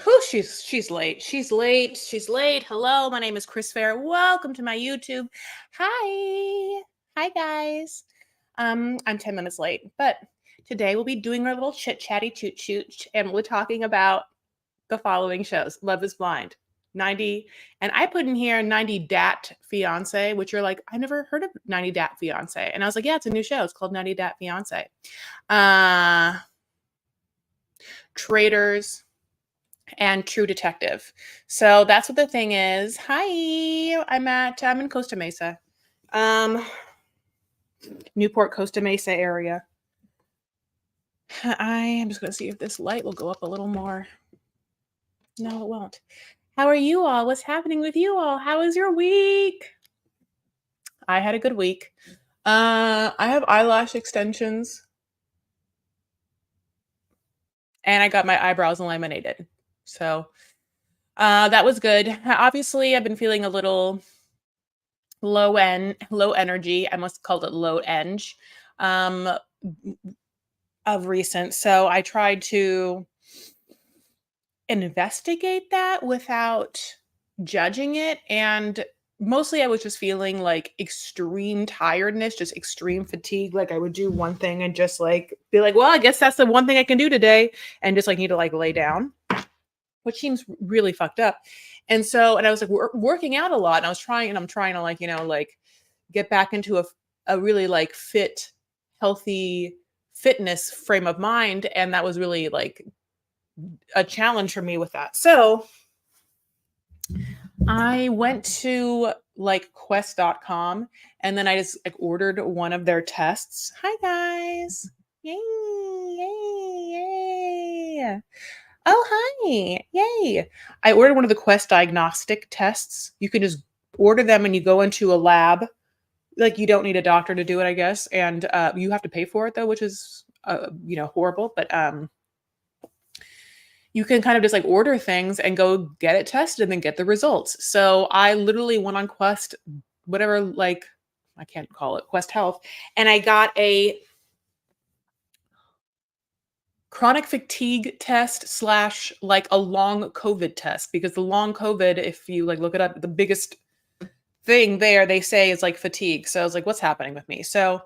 Whew, she's late. She's late. She's late. Hello, my name is Chris Fair. Welcome to my YouTube. Hi. Hi guys. I'm 10 minutes late, but today we'll be doing our little chit-chatty toot-toot, and we're talking about the following shows. Love is Blind, 90, and I put in here 90 Dat Fiance, which you're like, I never heard of 90 Dat Fiance. And I was like, yeah, it's a new show. It's called 90 Dat Fiance. Traders, and True Detective. So that's what the thing is. Hi, I'm in Costa Mesa. Newport, Costa Mesa area. I am just going to see if this light will go up a little more. No, it won't. How are you all? What's happening with you all? How was your week? I had a good week. I have eyelash extensions. And I got my eyebrows laminated. So that was good. Obviously, I've been feeling a little low energy. I must call it low eng of recent. So I tried to investigate that without judging it. And mostly I was just feeling like extreme tiredness, just extreme fatigue. Like I would do one thing and just like be like, well, I guess that's the one thing I can do today. And just like need to like lay down, which seems really fucked up. And so, and I was like working out a lot, and I'm trying to like, like get back into a really like fit, healthy fitness frame of mind. And that was really like a challenge for me with that. So I went to like quest.com, and then I just like ordered one of their tests. Hi guys. Yay, yay, yay. Oh, hi. Yay. I ordered one of the Quest diagnostic tests. You can just order them and you go into a lab. Like you don't need a doctor to do it, I guess. And you have to pay for it though, which is, horrible. But you can kind of just like order things and go get it tested and then get the results. So I literally went on Quest, whatever, like, I can't call it Quest Health. And I got a chronic fatigue test / like a long COVID test, because the long COVID, if you like look it up, the biggest thing there they say is like fatigue. So I was like, what's happening with me? So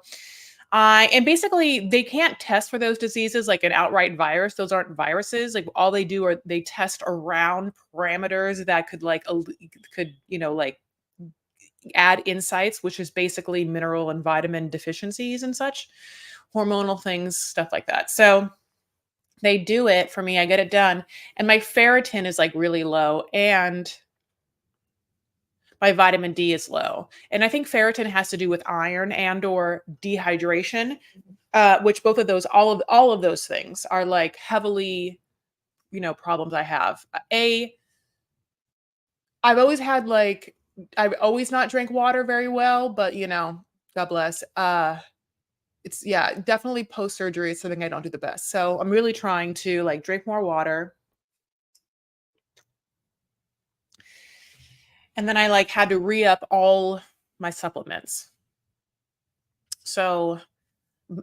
and basically they can't test for those diseases like an outright virus. Those aren't viruses. Like all they do are they test around parameters that could like like add insights, which is basically mineral and vitamin deficiencies and such, hormonal things, stuff like that. So they do it for me. I get it done. And my ferritin is like really low, and my vitamin D is low. And I think ferritin has to do with iron and or dehydration, which both of those, all of those things are like heavily, problems I have. I've always had like, I've always not drank water very well, but God bless. It's definitely post-surgery is something I don't do the best. So I'm really trying to like drink more water. And then I like had to re-up all my supplements. So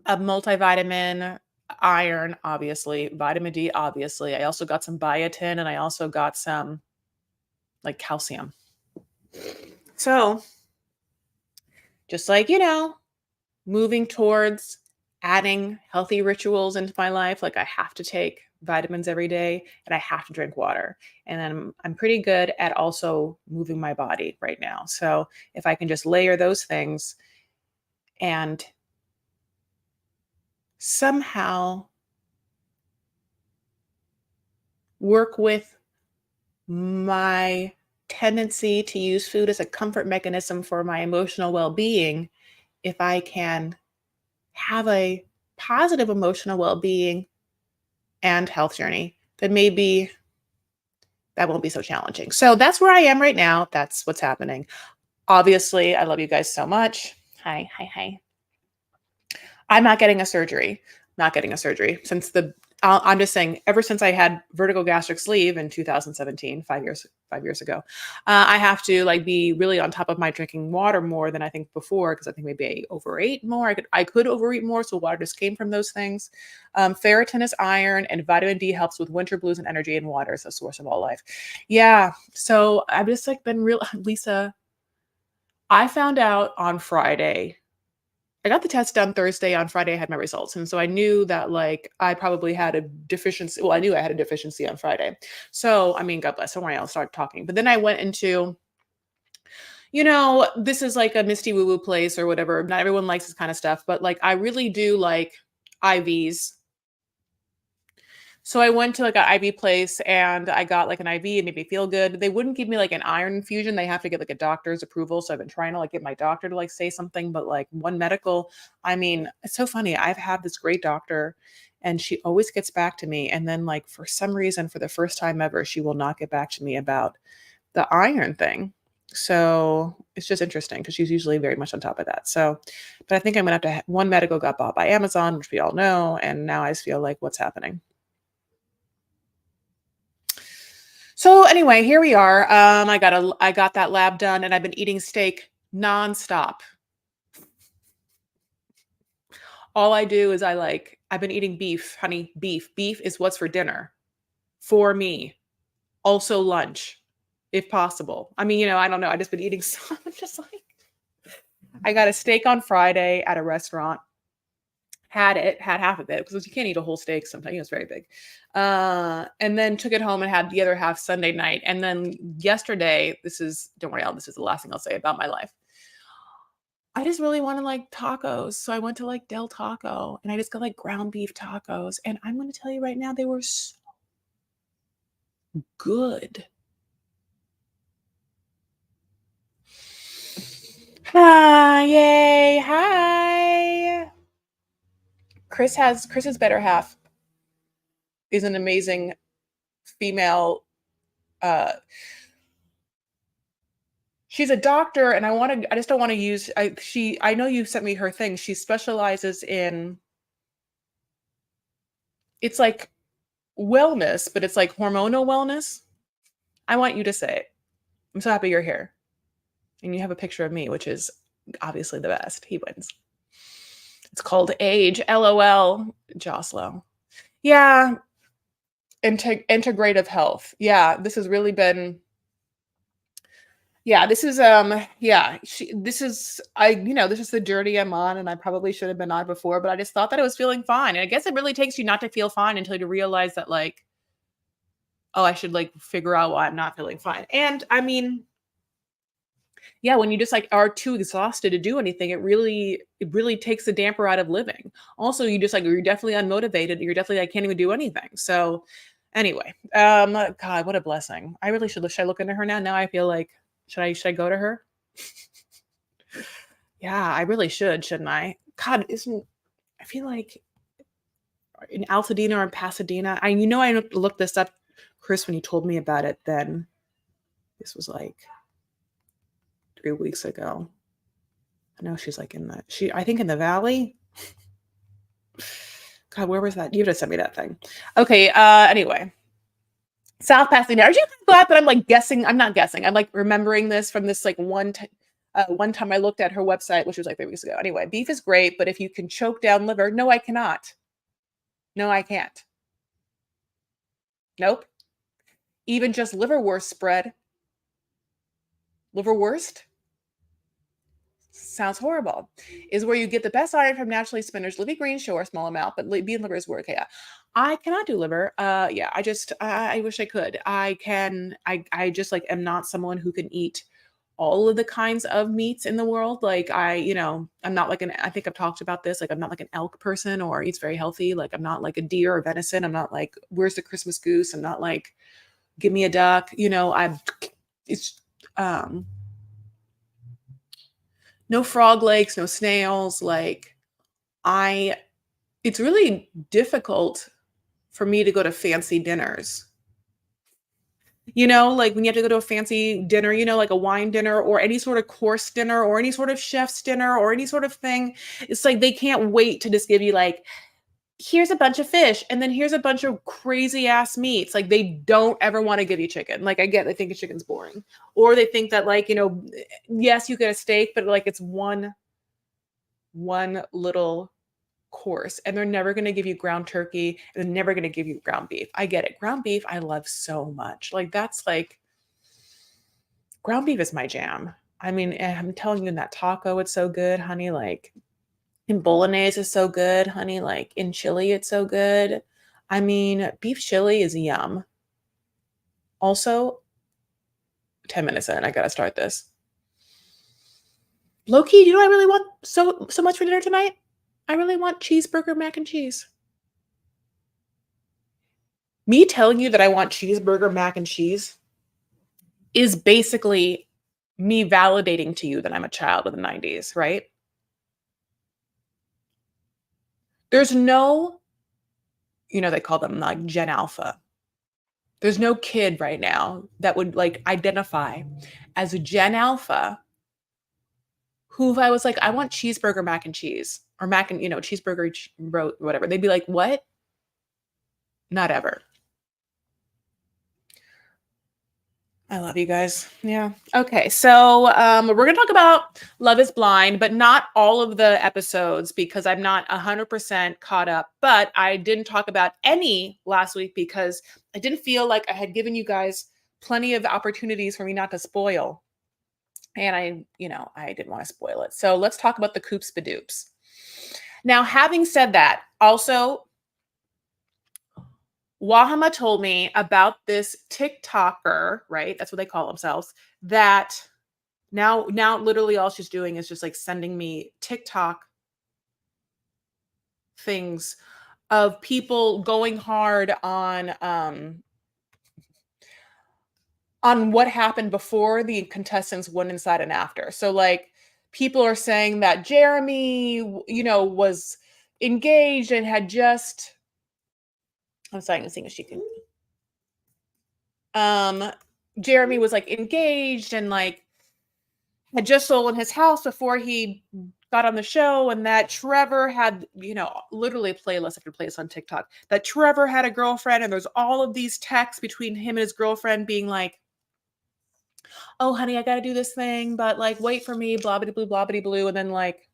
a multivitamin, iron, obviously, vitamin D, obviously. I also got some biotin, and I also got some like calcium. So just like, moving towards adding healthy rituals into my life. Like I have to take vitamins every day and I have to drink water. And then I'm pretty good at also moving my body right now. So if I can just layer those things and somehow work with my tendency to use food as a comfort mechanism for my emotional well-being, if I can have a positive emotional well-being and health journey, then maybe that won't be so challenging. So that's where I am right now. That's what's happening. Obviously, I love you guys so much. Hi. I'm not getting a surgery. Not getting a surgery since I'm just saying, ever since I had vertigo gastric sleeve in 2017, 5 years ago, I have to like be really on top of my drinking water more than I think before because I think maybe I overate more. I could overeat more, so water just came from those things. Ferritin is iron, and vitamin D helps with winter blues and energy. And water is a source of all life. Yeah, so I've just like been real, Lisa. I found out on Friday. I got the test done Thursday. On Friday, I had my results. And so I knew that like I probably had a deficiency. Well, I knew I had a deficiency on Friday. So, I mean, God bless. Don't worry, I'll start talking. But then I went into, this is like a misty woo woo place or whatever. Not everyone likes this kind of stuff, but like I really do like IVs. So I went to like an IV place and I got like an IV. It made me feel good. They wouldn't give me like an iron infusion. They have to get like a doctor's approval. So I've been trying to like get my doctor to like say something, but like One Medical, I mean, it's so funny. I've had this great doctor and she always gets back to me. And then like for some reason, for the first time ever, she will not get back to me about the iron thing. So it's just interesting because she's usually very much on top of that. So, but I think I'm gonna have to. One Medical got bought by Amazon, which we all know, and now I just feel like what's happening. So anyway, here we are. I got that lab done, and I've been eating steak nonstop. All I do is I've been eating beef, honey, beef. Beef is what's for dinner for me. Also lunch, if possible. I mean, I don't know. I just been eating so I'm just like I got a steak on Friday at a restaurant. Had half of it because you can't eat a whole steak sometimes. It's very big. And then took it home and had the other half Sunday night. And then yesterday, don't worry, this is the last thing I'll say about my life. I just really wanted like tacos. So I went to like Del Taco and I just got like ground beef tacos. And I'm going to tell you right now, they were so good. Yay. Hi. Chris's better half is an amazing female. She's a doctor, and I just don't want to use. I know you sent me her thing. She specializes in. It's like wellness, but it's like hormonal wellness. I want you to say it. I'm so happy you're here, and you have a picture of me, which is obviously the best. He wins. It's called age. LOL. Joslo. Yeah. Integrative health. Yeah, this has really been. Yeah, this is this is this is the journey I'm on, and I probably should have been on before, but I just thought that I was feeling fine. And I guess it really takes you not to feel fine until you realize that like, oh, I should like figure out why I'm not feeling fine. And I mean, yeah, when you just like are too exhausted to do anything, it really takes the damper out of living. Also, you just like you're definitely unmotivated. You're definitely like can't even do anything. So anyway, God, what a blessing. Should I look into her now? Now I feel like should I go to her? Yeah, I really shouldn't I? God, I feel like in Altadena or in Pasadena. I looked this up, Chris, when you told me about it then. This was like 3 weeks ago. I know she's like I think in the valley. God, where was that? You just sent me that thing. Okay, anyway. South Pasadena. Are you glad that I'm like guessing? I'm not guessing. I'm like remembering this from this like one time I looked at her website, which was like 3 weeks ago. Anyway, beef is great, but if you can choke down liver, no, I cannot. No, I can't. Nope. Even just liverwurst spread. Liverwurst sounds horrible. Is where you get the best iron from naturally spinach, leafy greens, sure, a small amount, but beef and liver is work. Yeah. I cannot do liver. Yeah, I wish I could. I just like am not someone who can eat all of the kinds of meats in the world. Like I'm not like I think I've talked about this. Like I'm not like an elk person or eats very healthy. Like I'm not like a deer or venison. I'm not like, where's the Christmas goose? I'm not like, give me a duck. It's no frog legs, no snails. Like it's really difficult for me to go to fancy dinners. Like when you have to go to a fancy dinner, like a wine dinner or any sort of course dinner or any sort of chef's dinner or any sort of thing, it's like they can't wait to just give you like here's a bunch of fish, and then here's a bunch of crazy ass meats. Like they don't ever want to give you chicken. Like I get, they think chicken's boring, or they think that like yes, you get a steak, but like it's one little course, and they're never going to give you ground turkey, and they're never going to give you ground beef. I get it. Ground beef, I love so much. Like that's like ground beef is my jam. I mean, I'm telling you, in that taco, it's so good, honey. Like in bolognese is so good, honey. Like in chili, it's so good. I mean, beef chili is yum. Also, 10 minutes in, I gotta start this. Low key, you know what I really want so much for dinner tonight? I really want cheeseburger mac and cheese. Me telling you that I want cheeseburger mac and cheese is basically me validating to you that I'm a child of the 90s, right? There's no, they call them like Gen Alpha. There's no kid right now that would like identify as a Gen Alpha who, if I was like, I want cheeseburger mac and cheese or mac and, cheeseburger, whatever, they'd be like, what? Not ever. I love you guys. Yeah. Okay. So we're going to talk about Love is Blind, but not all of the episodes because I'm not 100% caught up. But I didn't talk about any last week because I didn't feel like I had given you guys plenty of opportunities for me not to spoil. And I didn't want to spoil it. So let's talk about the Coops Badoops. Now, having said that, also, Wahama told me about this TikToker, right? That's what they call themselves. That now literally all she's doing is just like sending me TikTok things of people going hard on what happened before the contestants went inside and after. So like people are saying that Jeremy, was engaged and had just, I'm sorry, I'm seeing if she can. Jeremy was like engaged and like had just sold his house before he got on the show, and that Trevor had, literally a playlist. I could play this on TikTok. That Trevor had a girlfriend, and there's all of these texts between him and his girlfriend being like, "Oh, honey, I got to do this thing, but like, wait for me, blah blah blue," and then like,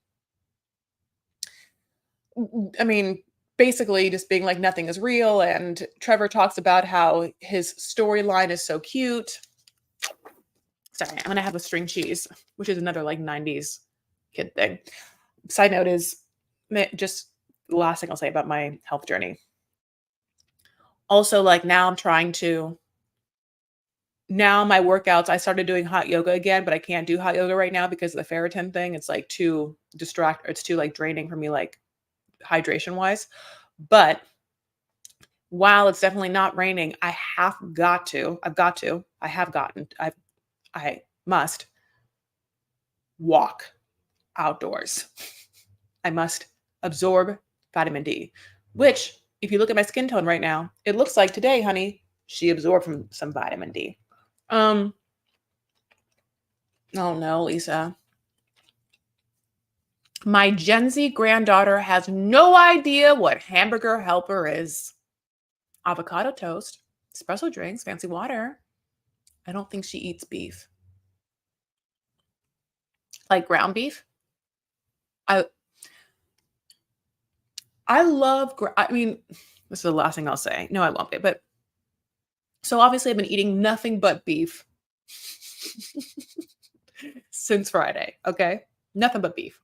I mean, basically just being like nothing is real. And Trevor talks about how his storyline is so cute. Sorry, I'm gonna have a string cheese, which is another like 90s kid thing. Side note is just the last thing I'll say about my health journey. Also, like now my workouts, I started doing hot yoga again, but I can't do hot yoga right now because of the ferritin thing. It's like too it's too like draining for me, like hydration wise. But while it's definitely not raining, I must walk outdoors. I must absorb vitamin D, which if you look at my skin tone right now, it looks like today, honey, she absorbed from some vitamin D. Oh no, Lisa. My Gen Z granddaughter has no idea what Hamburger Helper is. Avocado toast, espresso drinks, fancy water. I don't think she eats beef. Like ground beef. I love, I mean, this is the last thing I'll say. No, I won't. But so obviously I've been eating nothing but beef since Friday. Okay. Nothing but beef.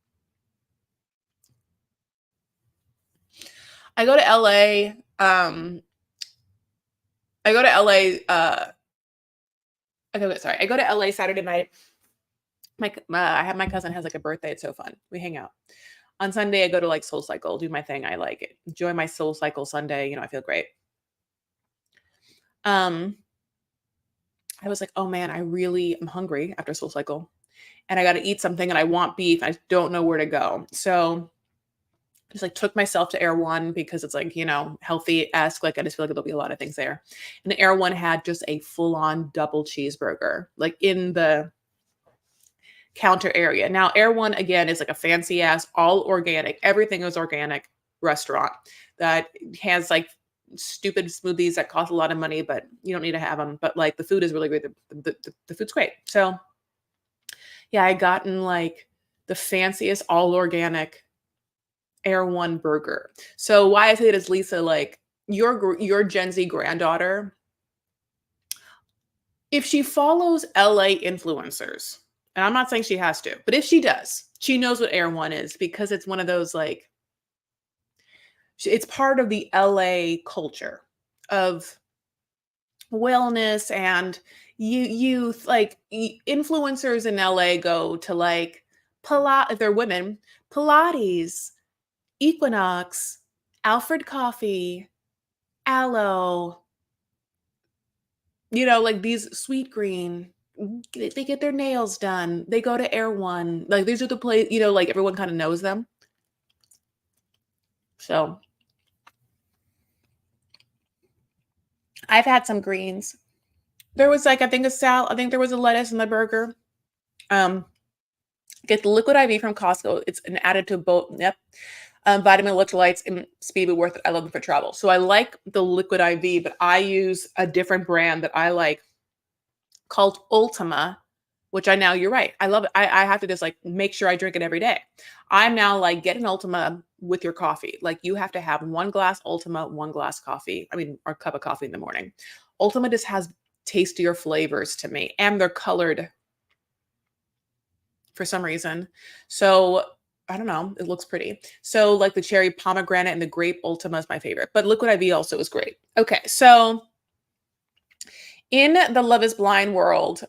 I go to LA. I go to LA. I go to LA Saturday night. I have my cousin has like a birthday. It's so fun. We hang out. On Sunday, I go to like Soul Cycle, do my thing. I like it. Enjoy my Soul Cycle Sunday. I feel great. I was like, oh man, I really am hungry after Soul Cycle and I got to eat something and I want beef. I don't know where to go. So just like took myself to Air One because it's like, healthy-esque. Like I just feel like there'll be a lot of things there. And the Air One had just a full-on double cheeseburger, like in the counter area. Now, Air One, again, is like a fancy ass, all organic. Everything is organic. restaurant that has like stupid smoothies that cost a lot of money, but you don't need to have them. But like the food is really great. The food's great. So yeah, I gotten like the fanciest all organic Air One burger. So why I say it is Lisa, like your Gen Z granddaughter, if she follows LA influencers, and I'm not saying she has to, but if she does, she knows what Air One is because it's one of those like it's part of the LA culture of wellness and youth like influencers in LA go to like Pilates if they're women, Pilates, Equinox, Alfred Coffee, Aloe, like these Sweet Green. They get their nails done. They go to Air One. Like these are the place, like everyone kind of knows them. So I've had some greens. There was like I think there was a lettuce in the burger. Um, get the liquid IV from Costco. It's an additive both. Yep. Vitamin electrolytes and speed worth it. I love them for travel. So I like the liquid IV, but I use a different brand that I like called Ultima, which you're right. I love it. I have to just like make sure I drink it every day. I'm now like, get an Ultima with your coffee. Like you have to have 1 glass Ultima, 1 glass coffee. I mean, or cup of coffee in the morning. Ultima just has tastier flavors to me, and they're colored for some reason. So I don't know. It looks pretty. So like the cherry pomegranate and the grape Ultima is my favorite, but liquid IV also is great. Okay. So in the Love is Blind world,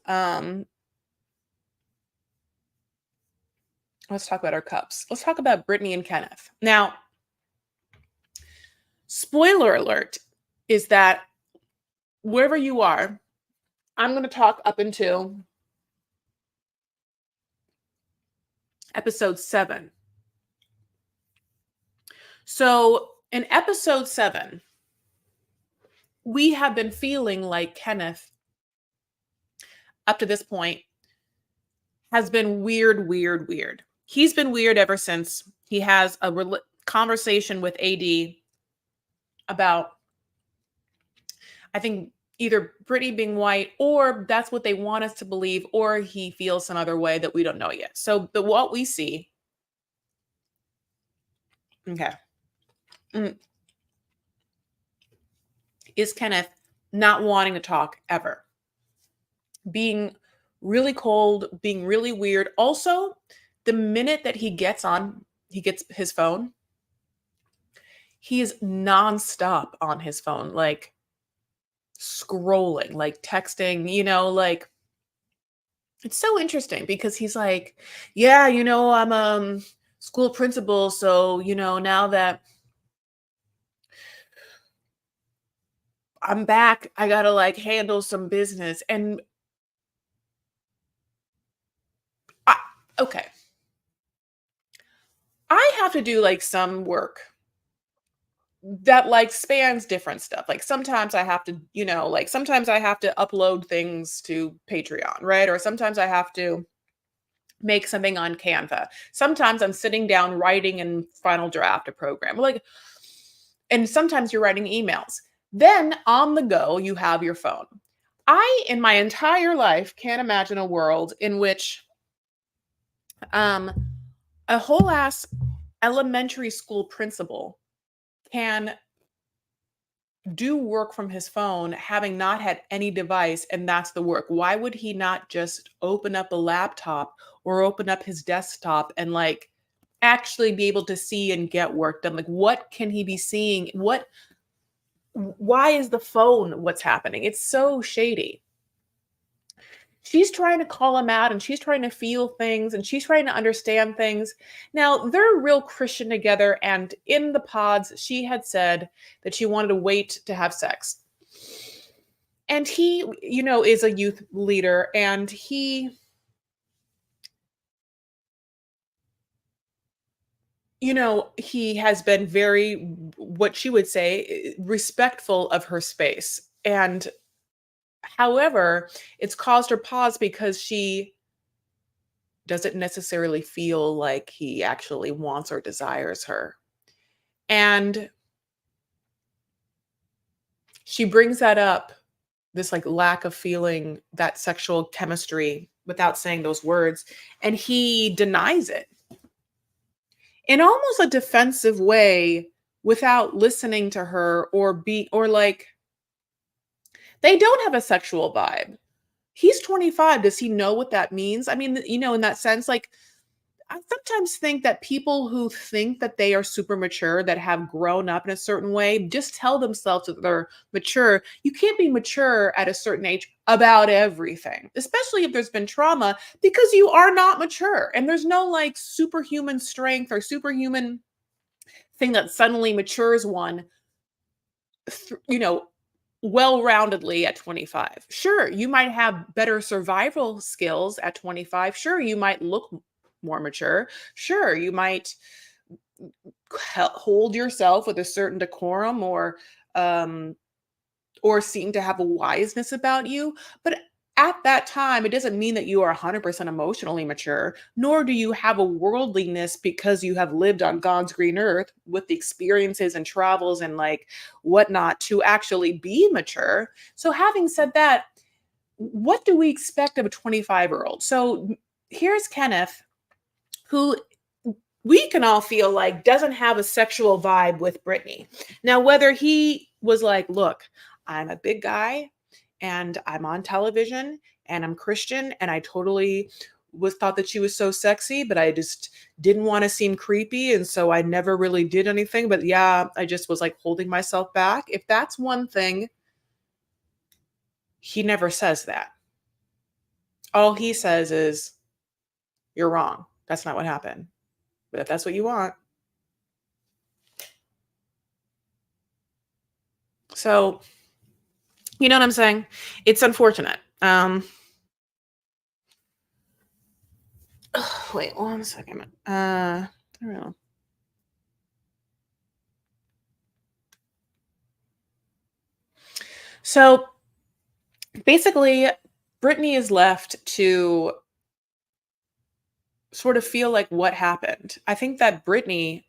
let's talk about our cups. Let's talk about Brittany and Kenneth. Now, spoiler alert is that wherever you are, I'm going to talk up until episode 7. So in episode 7, we have been feeling like Kenneth, up to this point, has been weird. He's been weird ever since he has a conversation with AD about, I think, either Brittany being white, or that's what they want us to believe, or he feels some other way that we don't know yet. So what we see, okay, is Kenneth not wanting to talk ever, being really cold, being really weird. Also, the minute that he gets his phone, he is nonstop on his phone, like scrolling, like texting, like it's so interesting because he's like, yeah, I'm school principal, so now that I'm back, I gotta like handle some business. And okay, I have to do like some work that like spans different stuff. Like sometimes I have to, like sometimes I have to upload things to Patreon, right? Or sometimes I have to make something on Canva. Sometimes I'm sitting down writing in Final Draft a program. Like, and sometimes you're writing emails. Then on the go, you have your phone. In my entire life, can't imagine a world in which a whole ass elementary school principal can do work from his phone having not had any device, and that's the work. Why would he not just open up a laptop or open up his desktop and like actually be able to see and get work done? Like what can he be seeing? Why is the phone what's happening? It's so shady. She's trying to call him out, and she's trying to feel things, and she's trying to understand things. Now, they're real Christian together, and in the pods, she had said that she wanted to wait to have sex. And he, is a youth leader, and he, he has been very, what she would say, respectful of her space. And however, it's caused her pause because she doesn't necessarily feel like he actually wants or desires her. And she brings that up, this like lack of feeling that sexual chemistry without saying those words. And he denies it in almost a defensive way without listening to her or like they don't have a sexual vibe. He's 25. Does he know what that means? I mean, in that sense, like I sometimes think that people who think that they are super mature, that have grown up in a certain way, just tell themselves that they're mature. You can't be mature at a certain age about everything, especially if there's been trauma, because you are not mature. And there's no like superhuman strength or superhuman thing that suddenly matures one, th- you know, well-roundedly at 25. Sure, you might have better survival skills at 25. Sure, you might look more mature. Sure, you might hold yourself with a certain decorum um or seem to have a wiseness about you, but at that time it doesn't mean that you are 100% emotionally mature, nor do you have a worldliness because you have lived on God's green earth with the experiences and travels and like whatnot to actually be mature. So having said that, what do we expect of a 25-year-old? So here's Kenneth, who we can all feel like doesn't have a sexual vibe with Brittany. Now, whether he was like, look, I'm a big guy and I'm on television and I'm Christian and I totally was thought that she was so sexy, but I just didn't want to seem creepy. And so I never really did anything. But yeah, I just was like holding myself back. If that's one thing, he never says that. All he says is, you're wrong. That's not what happened. But if that's what you want. So, you know what I'm saying? It's unfortunate. Wait 1 second. I don't know. So basically, Brittany is left to sort of feel like what happened. I think that Brittany,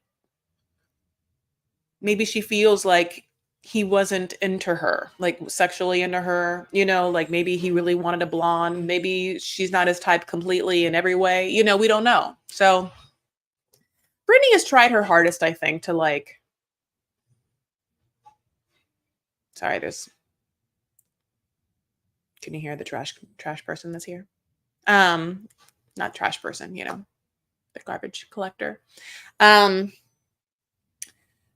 maybe she feels like he wasn't into her, like sexually into her, like maybe he really wanted a blonde. Maybe she's not his type completely in every way. We don't know. So Brittany has tried her hardest, I think, to like, sorry, can you hear the trash person that's here? Um, Not trash person, the garbage collector. Um,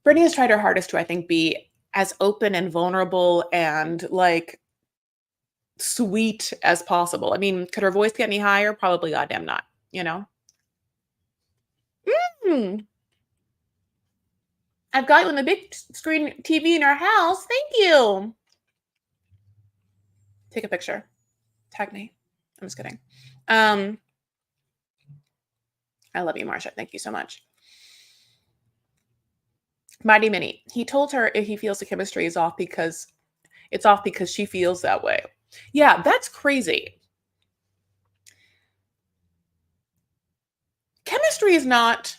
Brittany has tried her hardest to, I think, be as open and vulnerable and like sweet as possible. I mean, could her voice get any higher? Probably goddamn not, you know? Mm, I've got you on the big screen TV in our house. Thank you. Take a picture. Tag me. I'm just kidding. Um, I love you, Marsha. Thank you so much. Mighty Minnie. He told her if he feels the chemistry is off because it's off because she feels that way. Yeah, that's crazy. Chemistry is not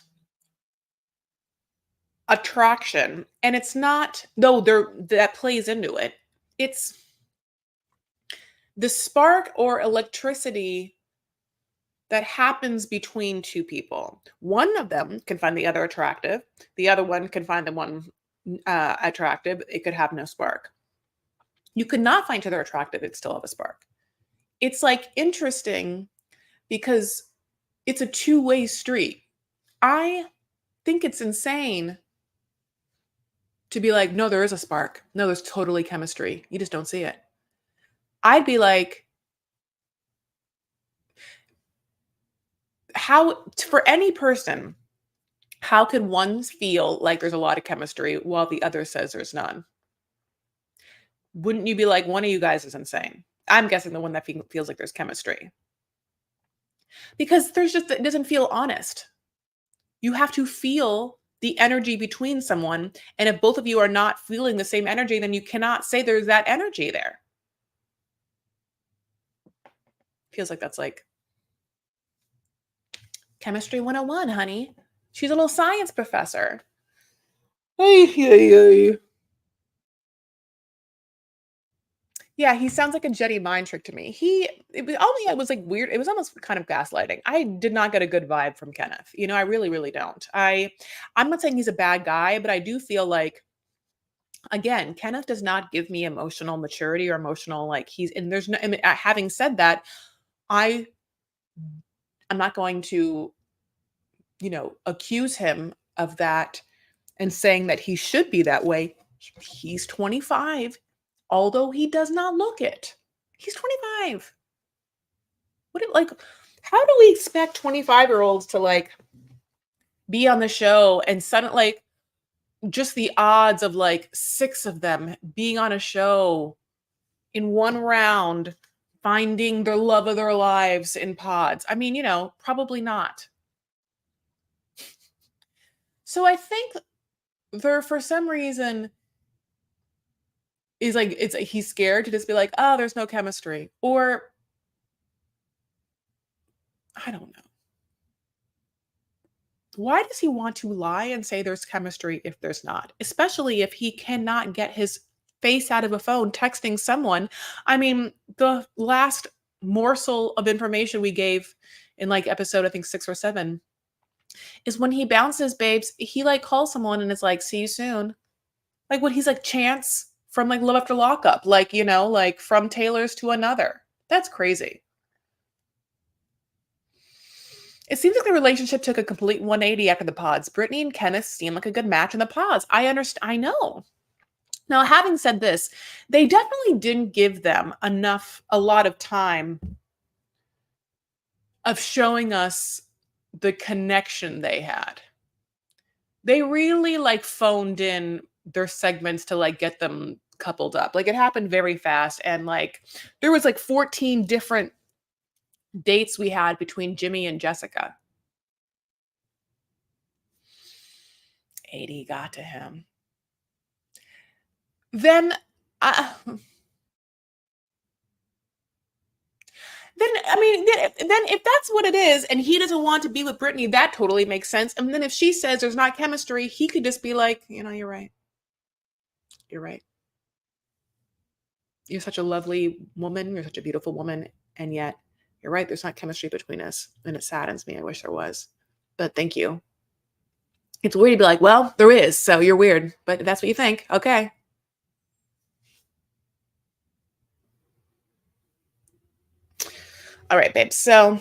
attraction, and it's not, though there that plays into it. It's the spark or electricity that happens between two people. One of them can find the other attractive. The other one can find the one attractive. It could have no spark. You could not find each other attractive. It still have a spark. It's like interesting because it's a two-way street. I think it's insane to be like, no, there is a spark. No, there's totally chemistry. You just don't see it. I'd be like, how, for any person, how can one feel like there's a lot of chemistry while the other says there's none? Wouldn't you be like, one of you guys is insane? I'm guessing the one that feels like there's chemistry. Because it doesn't feel honest. You have to feel the energy between someone. And if both of you are not feeling the same energy, then you cannot say there's that energy there. Feels like that's like chemistry 101, honey. She's a little science professor. Ay, ay, ay. Yeah, he sounds like a Jedi mind trick to me. It was like weird. It was almost kind of gaslighting. I did not get a good vibe from Kenneth. I really, really don't. I'm not saying he's a bad guy, but I do feel like, again, Kenneth does not give me emotional maturity or emotional, like, he's and there's no. I mean, having said that, I I'm not going to, accuse him of that and saying that he should be that way. He's 25, although he does not look it. He's 25. Like, how do we expect 25-year-olds to, like, be on the show and suddenly, like, just the odds of, like, 6 of them being on a show in one round, finding the love of their lives in pods? I mean, probably not. So I think there, for some reason, is like, he's scared to just be like, "Oh, there's no chemistry," or I don't know. Why does he want to lie and say there's chemistry if there's not? Especially if he cannot get his face out of a phone texting someone. I mean, the last morsel of information we gave in, like, episode, I think, 6 or 7, is when he bounces babes, he, like, calls someone and is like, "See you soon." Like, what, he's like Chance from, like, Love After Lockup, like, like, from Taylor's to Another. That's crazy. It seems like the relationship took a complete 180 after the pods. Brittany and Kenneth seem like a good match in the pods. I understand. I know. Now, having said this, they definitely didn't give them a lot of time of showing us the connection they had. They really, like, phoned in their segments to, like, get them coupled up. Like, it happened very fast, and, like, there was like 14 different dates we had between Jimmy and Jessica. AD got to him. Then, uh, then I mean, then if that's what it is, and he doesn't want to be with Brittany, that totally makes sense. And then if she says there's not chemistry, he could just be like, you're right. You're right. You're such a lovely woman. You're such a beautiful woman, and yet you're right. There's not chemistry between us, and it saddens me. I wish there was, but thank you. It's weird to be like, well, there is, so you're weird, but if that's what you think. Okay. All right, babe. So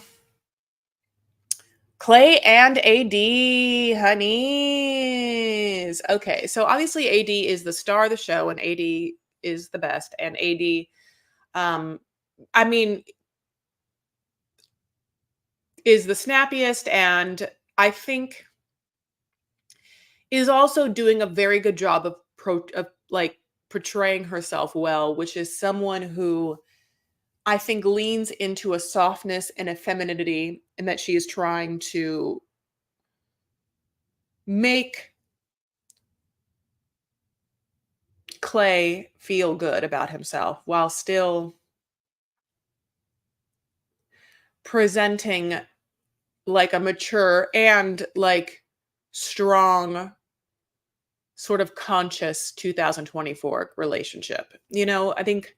Clay and AD, honeys. Okay, so obviously AD is the star of the show, and AD is the best. And AD, um, I mean, is the snappiest, and I think is also doing a very good job of, like, portraying herself well, which is someone who I think leans into a softness and a femininity, and that she is trying to make Clay feel good about himself while still presenting like a mature and, like, strong, sort of conscious 2024 relationship. I think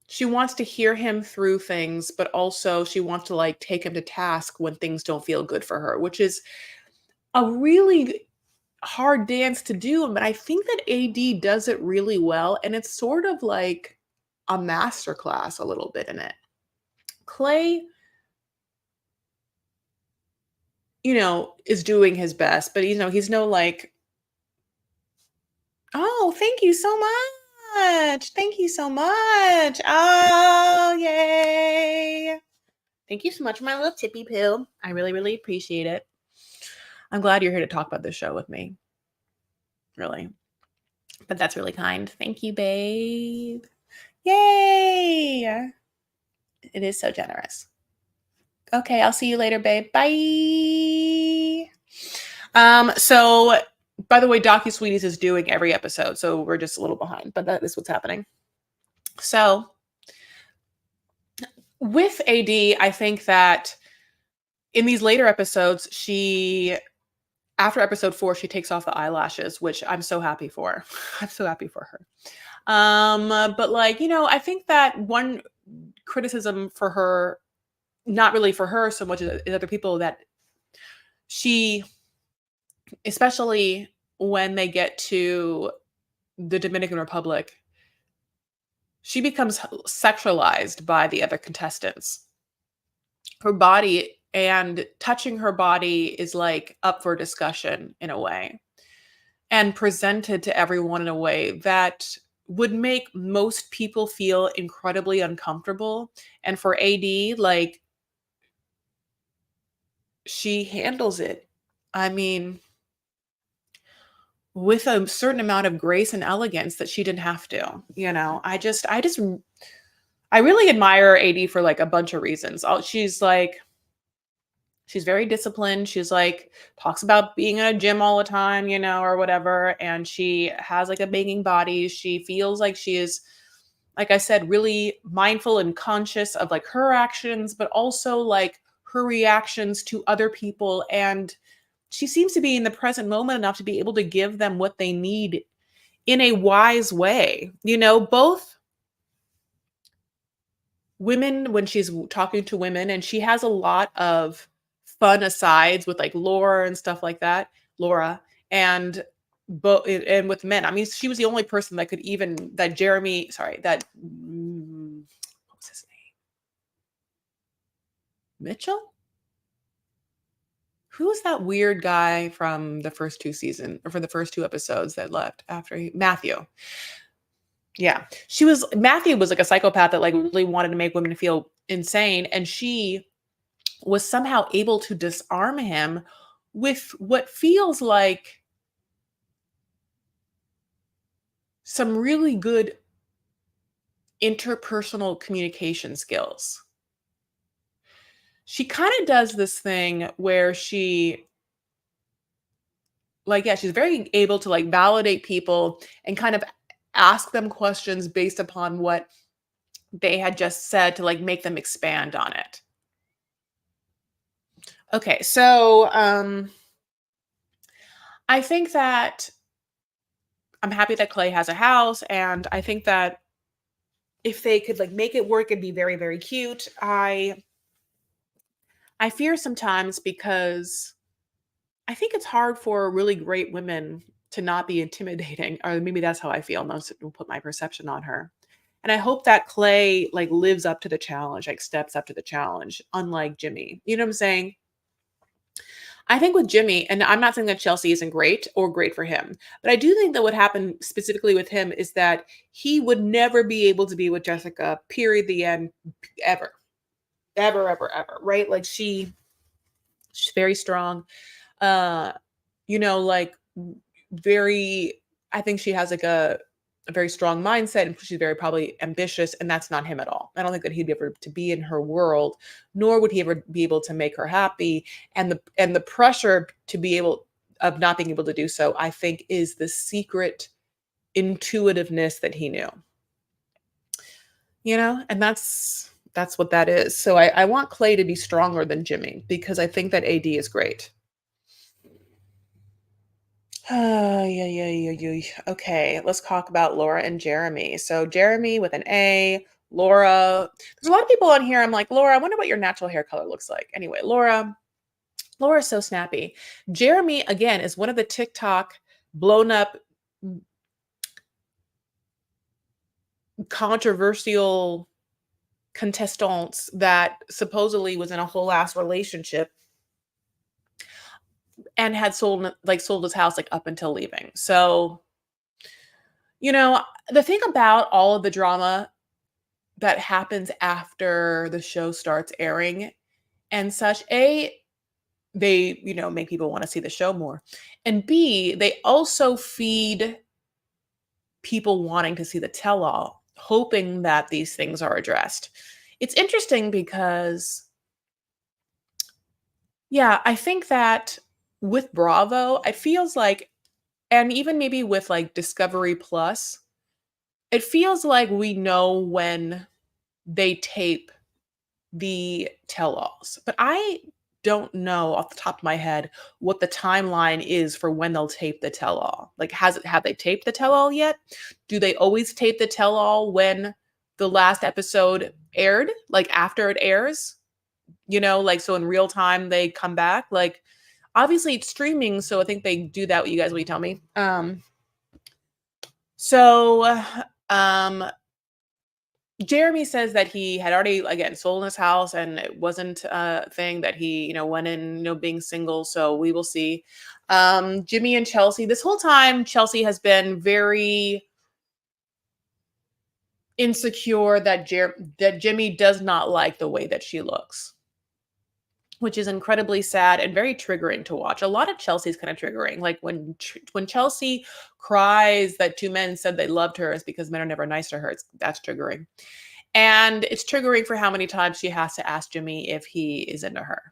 she wants to hear him through things, but also she wants to, like, take him to task when things don't feel good for her, which is a really hard dance to do. But I think that AD does it really well, and it's sort of like a masterclass a little bit in it. Clay, is doing his best, but he's no, like, "Oh, thank you so much. Thank you so much. Oh, yay. Thank you so much for my little tippy pill. I really, really appreciate it. I'm glad you're here to talk about this show with me. Really. But that's really kind. Thank you, babe. Yay. It is so generous. Okay, I'll see you later, babe. Bye. So by the way, DocuSweeties is doing every episode, so we're just a little behind, but that is what's happening. So with AD, I think that in these later episodes, she after episode 4, she takes off the eyelashes, which I'm so happy for. I'm so happy for her. But like, I think that one criticism for her, not really for her so much as other people, that she, especially when they get to the Dominican Republic, she becomes sexualized by the other contestants. Her body and touching her body is like up for discussion in a way, and presented to everyone in a way that would make most people feel incredibly uncomfortable. And for AD, like, she handles it. I mean, with a certain amount of grace and elegance that she didn't have to. I really admire AD for like a bunch of reasons. She's very disciplined. She's like, talks about being in a gym all the time, or whatever. And she has like a banging body. She feels like she is, like I said, really mindful and conscious of like her actions, but also like her reactions to other people. And she seems to be in the present moment enough to be able to give them what they need in a wise way. Both women, when she's talking to women, and she has a lot of fun asides with like Laura and stuff like that, Laura, and and with men. I mean, she was the only person that could even that Jeremy, sorry, that what was his name? Mitchell? Who was that weird guy from the first two seasons, or for the first two episodes that left after Matthew? Yeah. Matthew was like a psychopath that like really wanted to make women feel insane. And she was somehow able to disarm him with what feels like some really good interpersonal communication skills. She kind of does this thing where she's very able to like validate people and kind of ask them questions based upon what they had just said to like make them expand on it. Okay, so I think that I'm happy that Clay has a house, and I think that if they could like make it work, it'd be very, very cute. I fear sometimes because I think it's hard for really great women to not be intimidating, or maybe that's how I feel. Most will put my perception on her. And I hope that Clay like lives up to the challenge, like steps up to the challenge, unlike Jimmy. You know what I'm saying? I think with Jimmy, and I'm not saying that Chelsea isn't great or great for him, but I do think that what happened specifically with him is that he would never be able to be with Jessica, period, the end, ever, ever, ever, ever, right? Like she's very strong. Uh, like very, I think she has like a very strong mindset, and she's very probably ambitious, and that's not him at all. I don't think that he'd be able to be in her world, nor would he ever be able to make her happy. And the pressure to be able of not being able to do so, I think, is the secret intuitiveness that he knew. And that's what that is. So I want Clay to be stronger than Jimmy because I think that AD is great. Yeah. Okay, let's talk about Laura and Jeremy. So Jeremy with an A, Laura. There's a lot of people on here. I'm like, Laura, I wonder what your natural hair color looks like. Anyway, Laura's so snappy. Jeremy, again, is one of the TikTok blown up controversial contestants that supposedly was in a whole ass relationship and had sold his house like up until leaving. So, the thing about all of the drama that happens after the show starts airing and such, they, make people want to see the show more. And B, they also feed people wanting to see the tell-all, hoping that these things are addressed. It's interesting because, yeah, I think that with Bravo, it feels like, and even maybe with like Discovery Plus, it feels like we know when they tape the tell-alls. But I don't know off the top of my head what the timeline is for when they'll tape the tell-all. Like, have they taped the tell-all yet? Do they always tape the tell-all when the last episode aired? Like, after it airs? Like, so in real time they come back? Like, obviously it's streaming, so I think they do that with you guys, what you tell me. So, um, Jeremy says that he had already, again, sold his house and it wasn't a thing that he, went in, being single. So we will see. Jimmy and Chelsea, this whole time, Chelsea has been very insecure that Jimmy does not like the way that she looks, which is incredibly sad and very triggering to watch. A lot of Chelsea's kind of triggering. Like when Chelsea cries that two men said they loved her, is because men are never nice to her. That's triggering. And it's triggering for how many times she has to ask Jimmy if he is into her.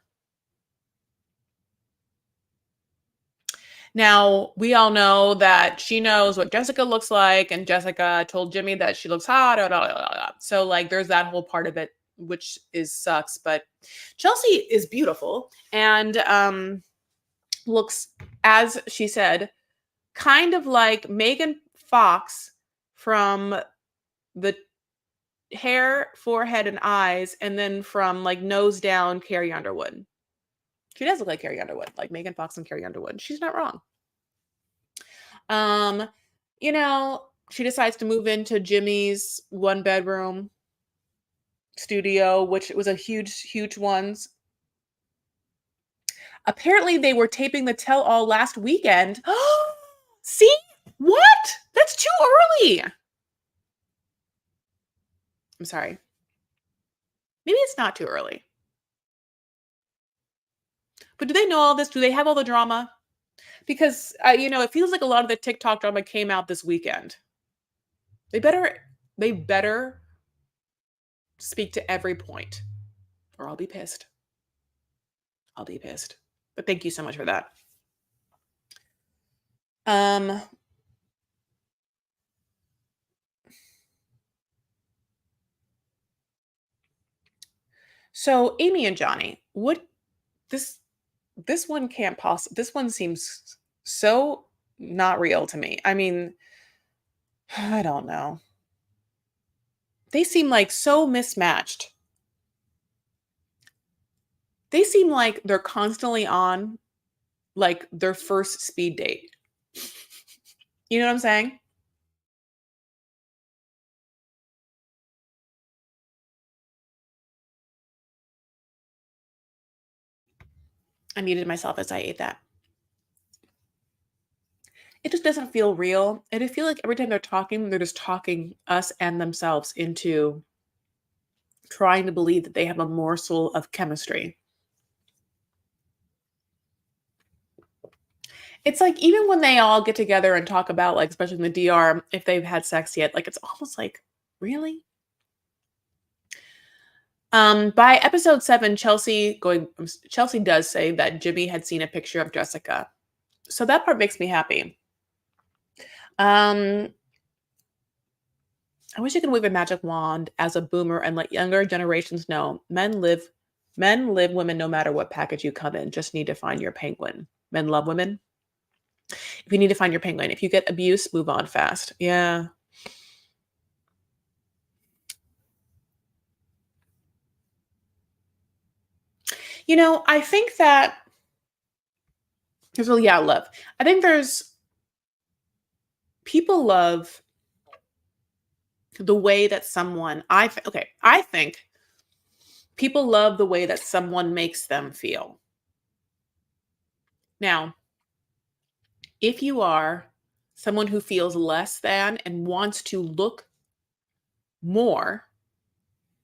Now, we all know that she knows what Jessica looks like, and Jessica told Jimmy that she looks hot. Blah, blah, blah, blah. So, like, there's that whole part of it, which sucks. But Chelsea is beautiful and looks, as she said, kind of like Megan Fox from the hair, forehead, and eyes, and then from like nose down, Carrie Underwood. She does look like Carrie Underwood, like Megan Fox and Carrie Underwood. She's not wrong. She decides to move into Jimmy's 1-bedroom studio, which was a huge ones. Apparently they were taping the tell-all last weekend. See? What? That's too early. I'm sorry. Maybe it's not too early. But do they know all this? Do they have all the drama? Because, it feels like a lot of the Tik Tok drama came out this weekend. They better speak to every point, or I'll be pissed. I'll be pissed. But thank you so much for that. So Amy and Johnny, this one can't possibly, this one seems so not real to me. I mean, I don't know. They seem like so mismatched. They seem like they're constantly on like their first speed date. You know what I'm saying? I muted myself as I ate that. It just doesn't feel real. And I feel like every time they're talking, they're just talking us and themselves into trying to believe that they have a morsel of chemistry. It's like, even when they all get together and talk about, like, especially in the DR, if they've had sex yet, like, it's almost like, really? By episode 7, Chelsea does say that Jimmy had seen a picture of Jessica. So that part makes me happy. I wish I could wave a magic wand as a boomer and let younger generations know men live women no matter what package you come in. Just need to find your penguin. Men love women. If you need to find your penguin, if you get abuse, move on fast. Yeah. I think that love. I think people love the way that I think people love the way that someone makes them feel. Now, if you are someone who feels less than and wants to look more,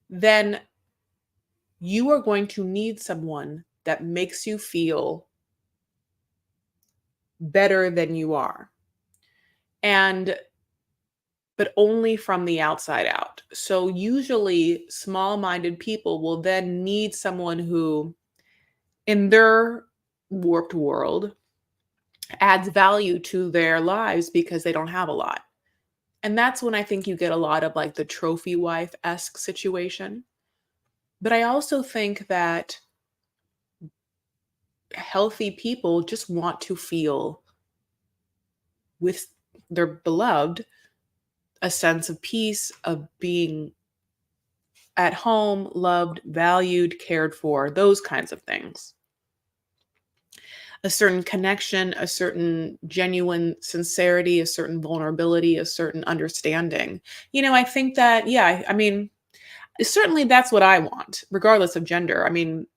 then you are going to need someone that makes you feel better than you are. But only from the outside out. So usually small-minded people will then need someone who, in their warped world, adds value to their lives because they don't have a lot. And that's when I think you get a lot of like the trophy wife-esque situation. But I also think that healthy people just want to feel with their beloved a sense of peace, of being at home, loved, valued, cared for, those kinds of things. A certain connection, a certain genuine sincerity, a certain vulnerability, a certain understanding. I think that, yeah, I mean, certainly that's what I want, regardless of gender. I mean,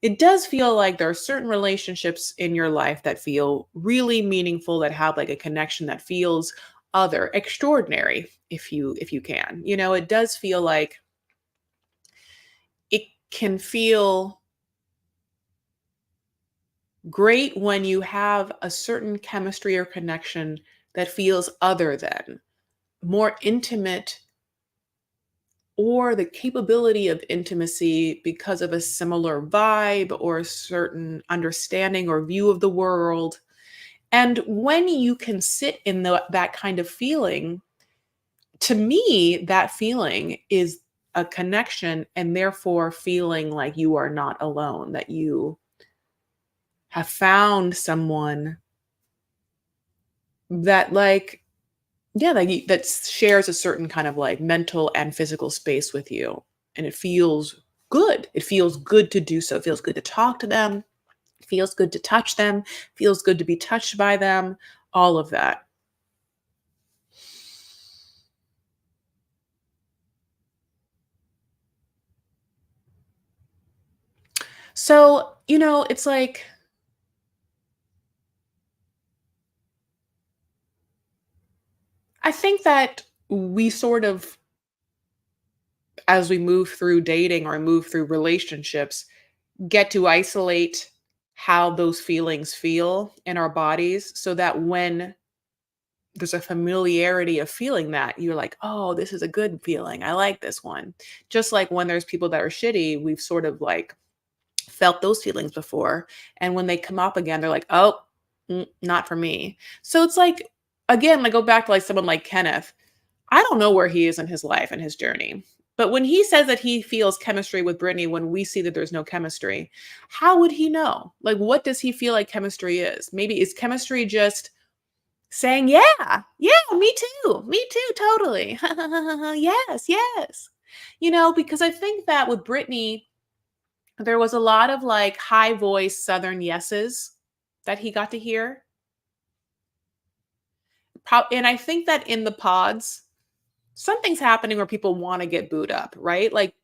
it does feel like there are certain relationships in your life that feel really meaningful, that have like a connection that feels other, extraordinary, if you can. It does feel like it can feel great when you have a certain chemistry or connection that feels other than, more intimate, or the capability of intimacy because of a similar vibe or a certain understanding or view of the world. And when you can sit in that kind of feeling, to me, that feeling is a connection, and therefore feeling like you are not alone, that you have found someone that, like, yeah, like that shares a certain kind of like mental and physical space with you. And it feels good. It feels good to do so. It feels good to talk to them. It feels good to touch them. Feels good to be touched by them. All of that. So, it's like, I think that we sort of, as we move through dating or move through relationships, get to isolate how those feelings feel in our bodies, so that when there's a familiarity of feeling that, you're like, oh, this is a good feeling. I like this one. Just like when there's people that are shitty, we've sort of like felt those feelings before. And when they come up again, they're like, oh, not for me. So it's like, again, like go back to like someone like Kenneth. I don't know where he is in his life and his journey. But when he says that he feels chemistry with Brittany when we see that there's no chemistry, how would he know? Like, what does he feel like chemistry is? Maybe is chemistry just saying, "Yeah, yeah, me too, totally. Yes, yes." Because I think that with Brittany, there was a lot of like high voice Southern yeses that he got to hear. And I think that in the pods, something's happening where people want to get booed up, right? Like,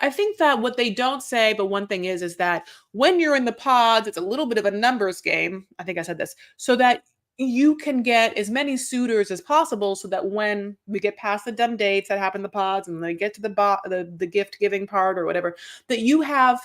I think that what they don't say, but one thing is that when you're in the pods, it's a little bit of a numbers game. I think I said this, so that you can get as many suitors as possible, so that when we get past the dumb dates that happen in the pods and they get to the gift giving part or whatever, that you have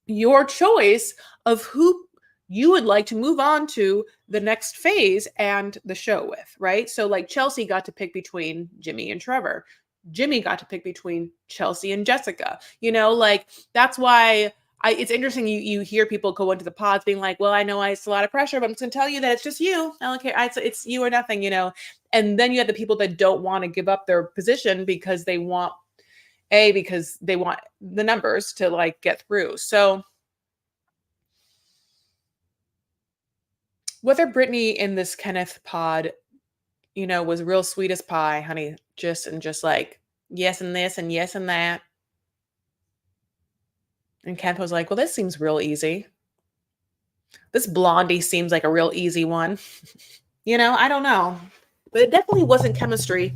your choice of who you would like to move on to the next phase and the show with, right? So like Chelsea got to pick between Jimmy and Trevor. Jimmy got to pick between Chelsea and Jessica. Like that's why it's interesting you hear people go into the pods being like, well, I know it's a lot of pressure, but I'm just gonna tell you that it's just you. I don't care. It's you or nothing. And then you have the people that don't want to give up their position because they want the numbers to like get through. So whether Brittany in this Kenneth pod, was real sweet as pie, honey, just like yes and this and yes and that. And Kenneth was like, well, this seems real easy. This blondie seems like a real easy one. I don't know. But it definitely wasn't chemistry.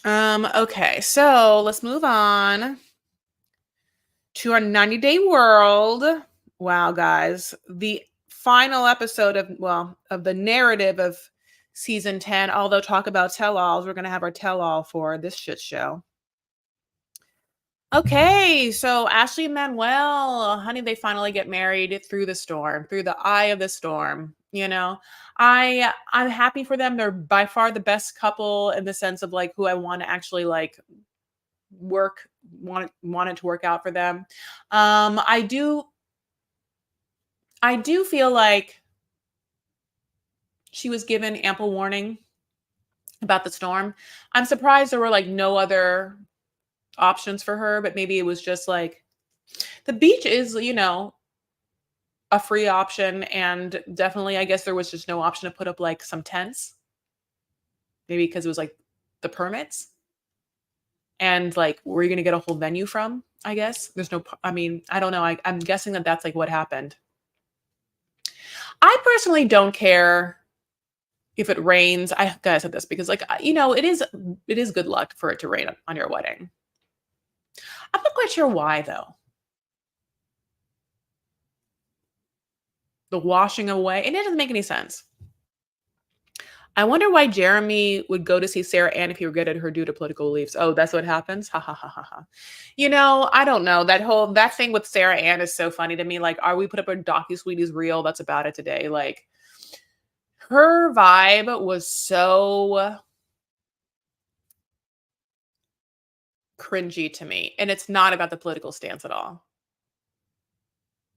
Okay, so let's move on to our 90-day world. Wow, guys. The final episode of the narrative of season 10, although talk about tell-alls, we're going to have our tell-all for this shit show. Okay, so Ashley and Manuel, honey, they finally get married through the storm, through the eye of the storm. I'm happy for them. They're by far the best couple in the sense of like who I want to actually like work want it to work out for them. I do feel like she was given ample warning about the storm. I'm surprised there were like no other options for her, but maybe it was just like the beach is, a free option. And definitely, I guess there was just no option to put up like some tents, maybe because it was like the permits. And like, where are you going to get a whole venue from? I guess there's no, I mean, I don't know. I'm guessing that that's like what happened. I personally don't care if it rains. I gotta say this because, like, it is good luck for it to rain on your wedding. I'm not quite sure why though. The washing away, and it doesn't make any sense. I wonder why Jeremy would go to see Sarah Ann if he regretted her due to political beliefs. Oh, that's what happens? Ha ha ha ha ha. I don't know. That thing with Sarah Ann is so funny to me. Like, are we put up a docu-sweeties reel that's about it today? Like, her vibe was so cringy to me. And it's not about the political stance at all.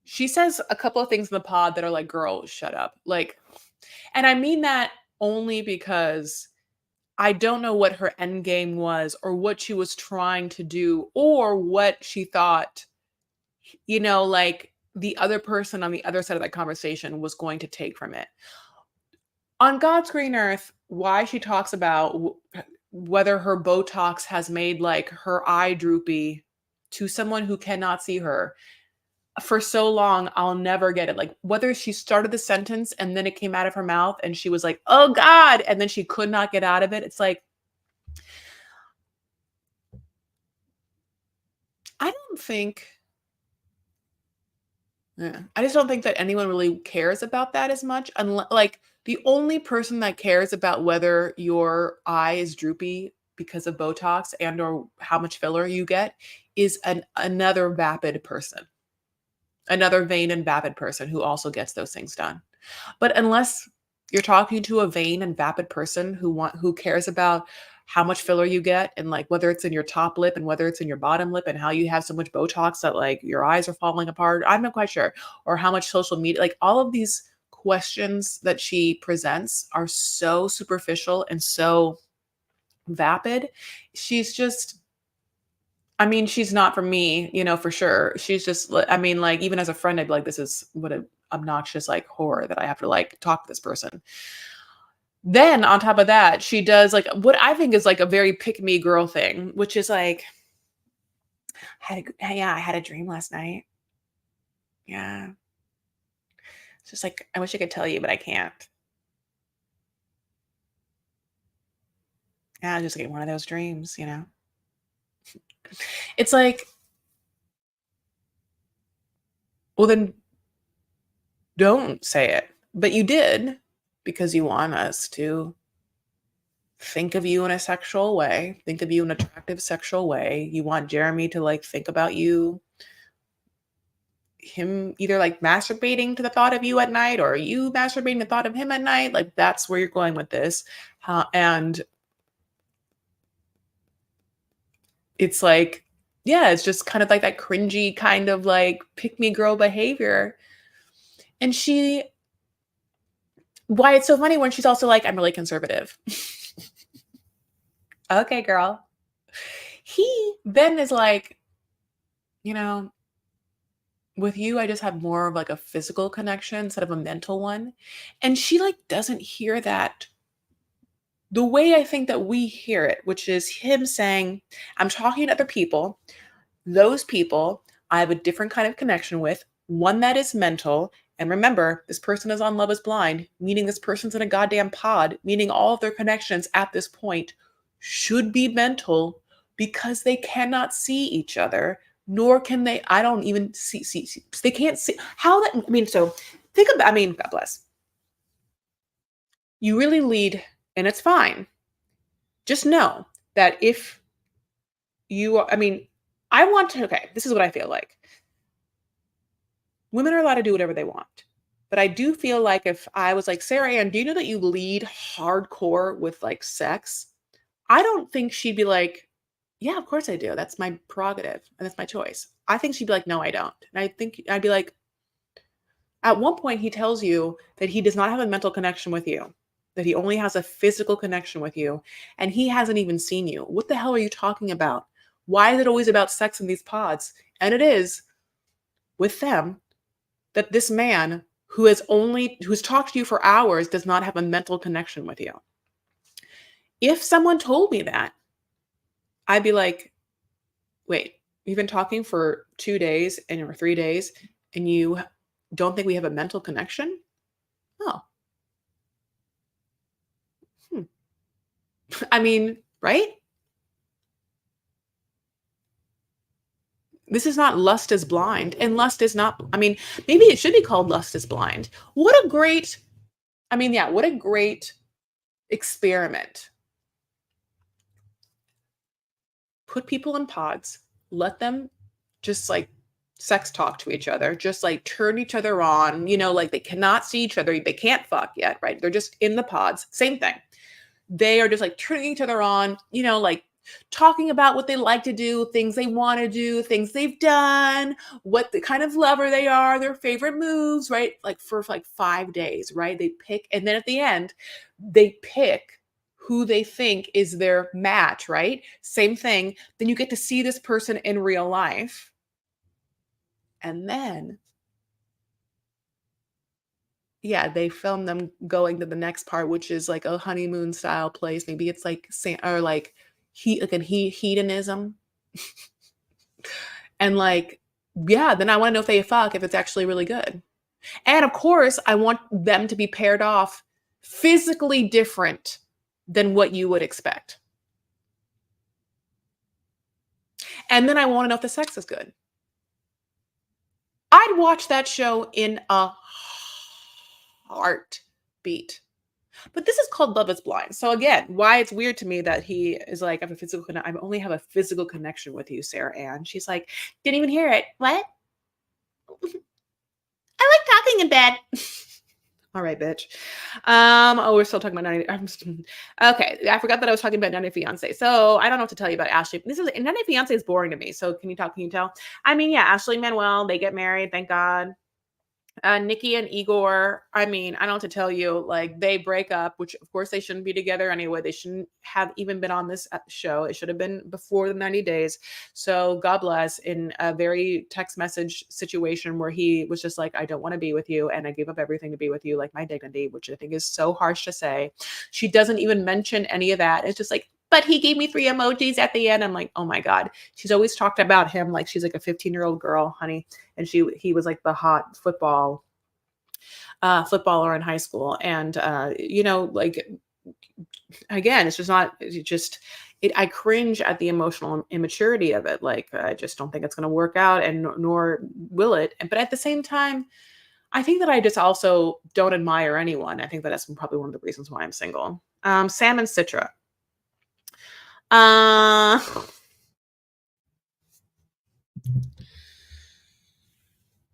She says a couple of things in the pod that are like, girl, shut up. Like, and I mean that only because I don't know what her end game was or what she was trying to do or what she thought, like the other person on the other side of that conversation was going to take from it. On God's green earth, why she talks about whether her Botox has made like her eye droopy to someone who cannot see her for so long, I'll never get it. Like, whether she started the sentence and then it came out of her mouth and she was like, oh God, and then she could not get out of it. It's like, I don't think, yeah, I just don't think that anyone really cares about that as much. Unless, like, the only person that cares about whether your eye is droopy because of Botox and or how much filler you get is another vapid person, another vain and vapid person who also gets those things done. But unless you're talking to a vain and vapid person who cares about how much filler you get and like whether it's in your top lip and whether it's in your bottom lip and how you have so much Botox that like your eyes are falling apart, I'm not quite sure. Or how much social media, like all of these questions that she presents are so superficial and so vapid. She's just, I mean, she's not for me, for sure. She's just, I mean, like, even as a friend, I'd be like, this is what a obnoxious, like, horror that I have to, like, talk to this person. Then on top of that, she does, like, what I think is, like, a very pick-me girl thing, which is, like, yeah, I had a dream last night. Yeah. It's just, like, I wish I could tell you, but I can't. Yeah, just, like, one of those dreams. It's like, well, then don't say it. But you did because you want us to think of you in a sexual way, think of you in an attractive sexual way. You want Jeremy to like think about you, him either like masturbating to the thought of you at night or you masturbating to the thought of him at night. Like that's where you're going with this. And it's like, yeah, it's just kind of like that cringy kind of like pick me girl behavior. And why it's so funny when she's also like, I'm really conservative. Okay, girl. He then is like, you know, with you, I just have more of like a physical connection instead of a mental one. And she like doesn't hear that the way I think that we hear it, which is him saying, I'm talking to other people. Those people I have a different kind of connection with, one that is mental. And remember, this person is on Love is Blind, meaning this person's in a goddamn pod, meaning all of their connections at this point should be mental because they cannot see each other, nor can they, I don't even see they can't see how that, I mean, so think about, I mean, God bless. You really lead, and it's fine. Just know that if you are, I mean, I want to, okay, this is what I feel like. Women are allowed to do whatever they want. But I do feel like if I was like, Sarah Ann, do you know that you lead hardcore with like sex? I don't think she'd be like, yeah, of course I do. That's my prerogative and that's my choice. I think she'd be like, no, I don't. And I think I'd be like, at one point he tells you that he does not have a mental connection with you. that he only has a physical connection with you and he hasn't even seen you. What the hell are you talking about? Why is it always about sex in these pods? And it is with them that this man who's talked to you for hours does not have a mental connection with you. If someone told me that, I'd be like, wait, we've been talking for 2 days or 3 days and you don't think we have a mental connection? Oh, hmm. I mean, right? This is not Lust is Blind. And lust is not, I mean, maybe it should be called Lust is Blind. What a great, I mean, yeah, what a great experiment. Put people in pods, let them just like sex talk to each other, just like turn each other on, like they cannot see each other. They can't fuck yet, right? They're just in the pods. Same thing. They are just like turning each other on, like talking about what they like to do, things they want to do, things they've done, what the kind of lover they are, their favorite moves, right? Like for like 5 days, right? They pick, and then at the end, they pick who they think is their match, right? Same thing. Then you get to see this person in real life. And then, yeah, they film them going to the next part, which is like a honeymoon style place. Maybe it's like or like hedonism. And like, yeah, then I want to know if they fuck, if it's actually really good. And of course, I want them to be paired off physically different than what you would expect. And then I want to know if the sex is good. I'd watch that show in a heartbeat. But this is called Love is Blind. So again, why it's weird to me that he is like, I only have a physical connection with you, Sarah Ann. She's like, didn't even hear it. What? I like talking in bed. All right, bitch. Oh, we're still talking about 90. Okay, I forgot that I was talking about 90 Fiance. So I don't know what to tell you about Ashley. 90 Fiance is boring to me. So can you tell? I mean, yeah, Ashley and Manuel, they get married, thank God. Nikki and Igor, I mean, I don't know what to tell you. Like, they break up, which of course they shouldn't be together anyway. They shouldn't have even been on this show. It should have been before the 90 days. So God bless, in a very text message situation where he was just like, I don't want to be with you. And I gave up everything to be with you, like my dignity, which I think is so harsh to say. She doesn't even mention any of that. It's just like, but he gave me 3 emojis at the end. I'm like, oh my God. She's always talked about him like she's like a 15-year-old girl, honey. And he was like the hot footballer in high school. And, like, again, it's just not, I cringe at the emotional immaturity of it. Like, I just don't think it's going to work out, and nor will it. But at the same time, I think that I just also don't admire anyone. I think that that's probably one of the reasons why I'm single. Sam and Citra. Uh,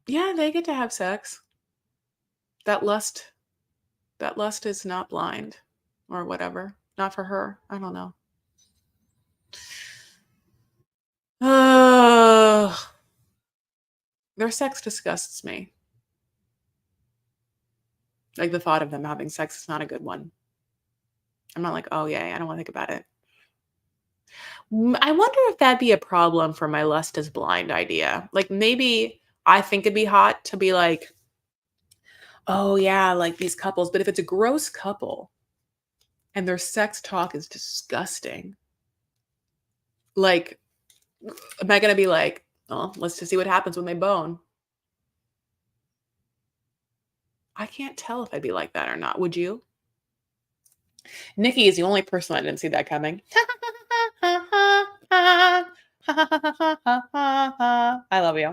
yeah, they get to have sex. That lust, that lust is not blind or whatever. Not for her. I don't know. Their sex disgusts me. Like, the thought of them having sex is not a good one. I'm not like, oh yeah, I don't want to think about it. I wonder if that'd be a problem for my lust is blind idea. Like, maybe I think it'd be hot to be like, oh yeah, like these couples. But if it's a gross couple and their sex talk is disgusting, like, am I going to be like, oh, let's just see what happens when they bone? I can't tell if I'd be like that or not. Would you? Nikki is the only person I didn't see that coming. I love you.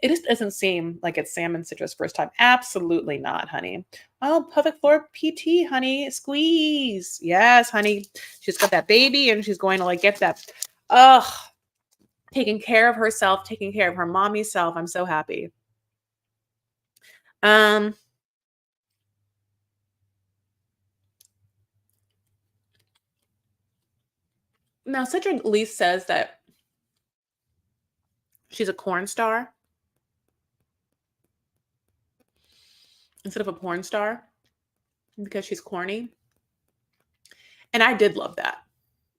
It just doesn't seem like it's Sam and Citra's first time. Absolutely not, honey. Oh, pelvic floor PT, honey. Squeeze. Yes, honey. She's got that baby and she's going to like get that. Ugh. Taking care of herself, taking care of her mommy self. I'm so happy. Now Citra at least says that she's a corn star instead of a porn star because she's corny. And I did love that.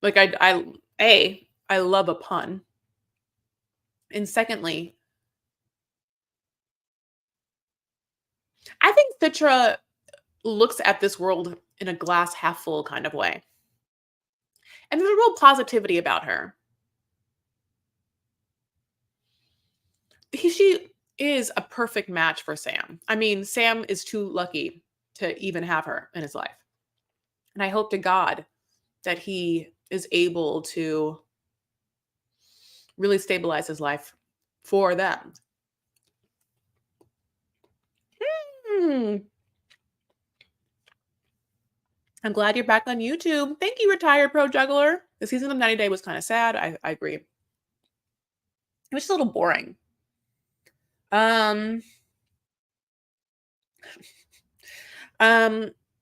Like I love a pun. And secondly, I think Citra looks at this world in a glass half full kind of way. And there's a real positivity about her. She is a perfect match for Sam. I mean, Sam is too lucky to even have her in his life. And I hope to God that he is able to really stabilize his life for them. Hmm. I'm glad you're back on YouTube. Thank you, retired pro juggler. The season of 90 Day was kind of sad. I agree. It was just a little boring. Um, I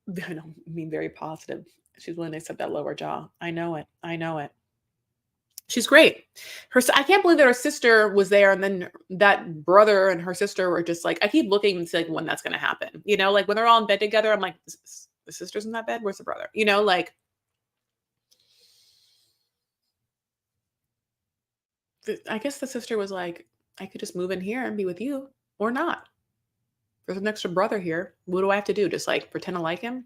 don't mean very positive. She's willing to accept that lower jaw. I know it. I know it. She's great. I can't believe that her sister was there, and then that brother and her sister were just like, I keep looking and see like when that's gonna happen. You know, like when they're all in bed together, I'm like, the sister's in that bed. Where's the brother? You know, like I guess the sister was like, I could just move in here and be with you, or not. There's an extra brother here. What do I have to do? Just like pretend to like him?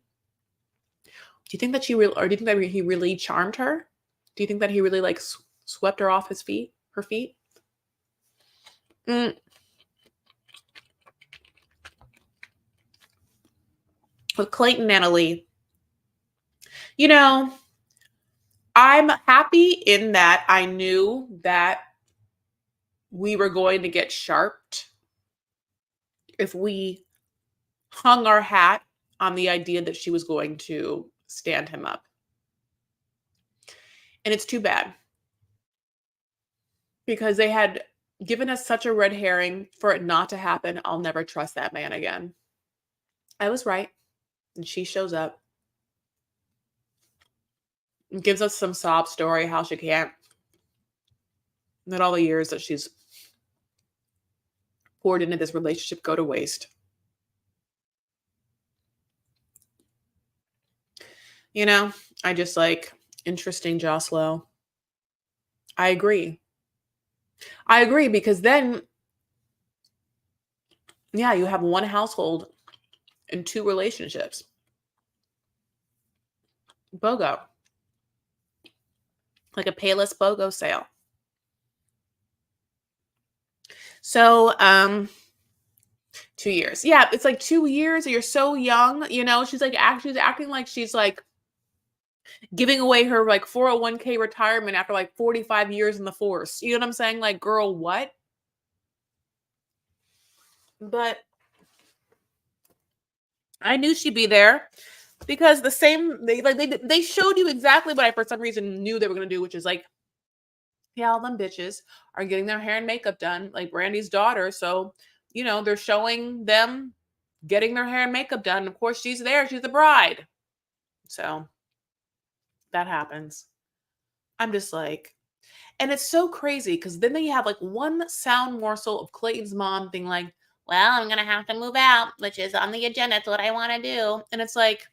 Do you think that or do you think that he really charmed her? Do you think that he really like swept her off her feet? Mm. With Clayton and Annalise, you know, I'm happy in that I knew that we were going to get sharped if we hung our hat on the idea that she was going to stand him up. And it's too bad because they had given us such a red herring for it not to happen. I'll never trust that man again. I was right. And she shows up and gives us some sob story how she can't let all the years that she's poured into this relationship go to waste. You know, I just like interesting Joslo. I agree. I agree because then, yeah, you have one household and two relationships. BOGO. Like a Payless BOGO sale. So, 2 years. Yeah, it's like 2 years. You're so young, you know. She's acting like she's like giving away her like 401k retirement after like 45 years in the force. You know what I'm saying? Like, girl, what? But I knew she'd be there because they showed you exactly what I for some reason knew they were gonna do, which is like, yeah, all them bitches are getting their hair and makeup done, like Brandy's daughter. So, you know, they're showing them getting their hair and makeup done. Of course, she's there, she's the bride. So that happens. I'm just like, and it's so crazy because then they have like one sound morsel of Clayton's mom being like, well, I'm gonna have to move out, which is on the agenda. It's what I want to do. And it's like,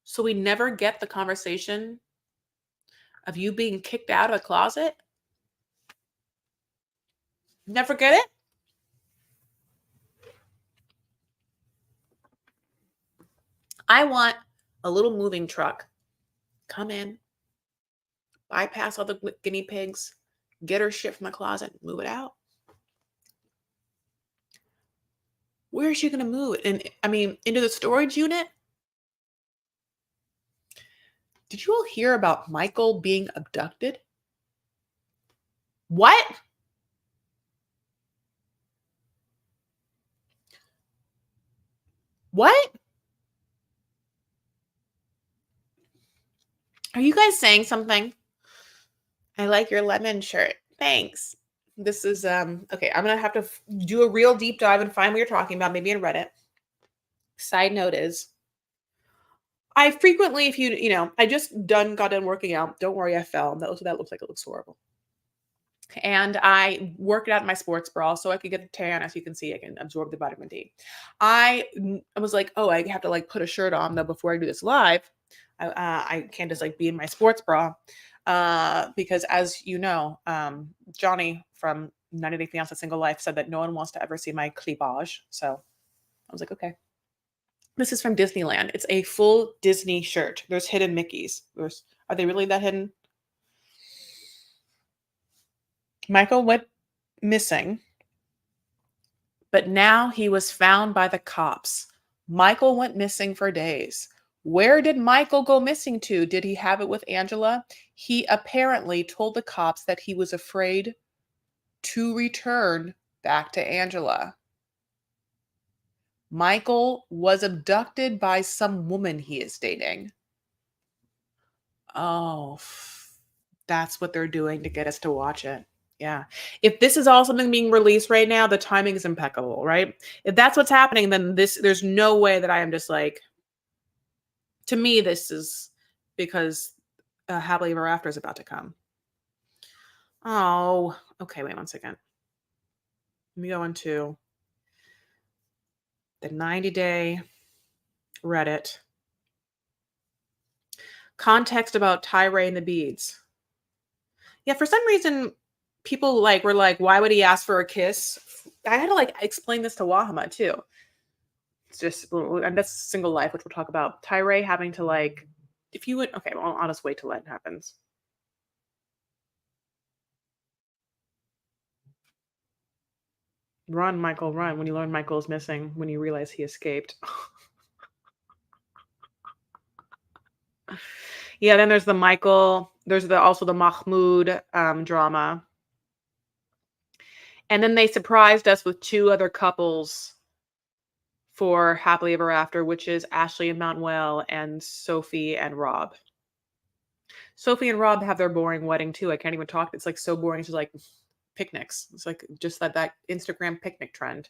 so we never get the conversation of you being kicked out of a closet? Never get it? I want a little moving truck. Come in, bypass all the guinea pigs, get her shit from the closet, move it out. Where is she going to move it? And I mean, into the storage unit? Did you all hear about Michael being abducted? What? What? Are you guys saying something? I like your lemon shirt. Thanks. This is okay, I'm going to have to do a real deep dive and find what you're talking about, maybe in Reddit. Side note is I frequently, if you know, I just got done working out. Don't worry, I fell. That looks like it looks horrible. and I worked out in my sports bra so I could get a tan. As you can see, I can absorb the vitamin D. I was like, oh, I have to like put a shirt on though before I do this live. I can't just like be in my sports bra because, as you know, Johnny from 90 Day Fiance Single Life said that no one wants to ever see my cleavage. So I was like, okay. This is from Disneyland. It's a full Disney shirt. There's hidden Mickeys. Are they really that hidden? Michael went missing, but now he was found by the cops. Michael went missing for days. Where did Michael go missing to? Did he have it with Angela? He apparently told the cops that he was afraid to return back to Angela. Michael was abducted by some woman he is dating. Oh, that's what they're doing to get us to watch it. Yeah. If this is all something being released right now, the timing is impeccable, right? If that's what's happening, then there's no way that I am just like, to me, this is because Happily Ever After is about to come. Oh, okay. Wait 1 second. Let me go into the 90-day Reddit. Context about Tyree and the beads. Yeah, for some reason, people like were like, "Why would he ask for a kiss?" I had to like explain this to Wahama too. It's just, and that's single life, which we'll talk about. Tyree having to like, if you would, okay, well, I'll just wait till that happens. Run, Michael, run! When you learn Michael is missing, when you realize he escaped. Yeah, then there's the Michael. There's also the Mahmoud drama. And then they surprised us with two other couples for Happily Ever After, which is Ashley and Manuel and Sophie and Rob. Sophie and Rob have their boring wedding too. I can't even talk. It's like so boring. It's just like picnics. It's like just that Instagram picnic trend.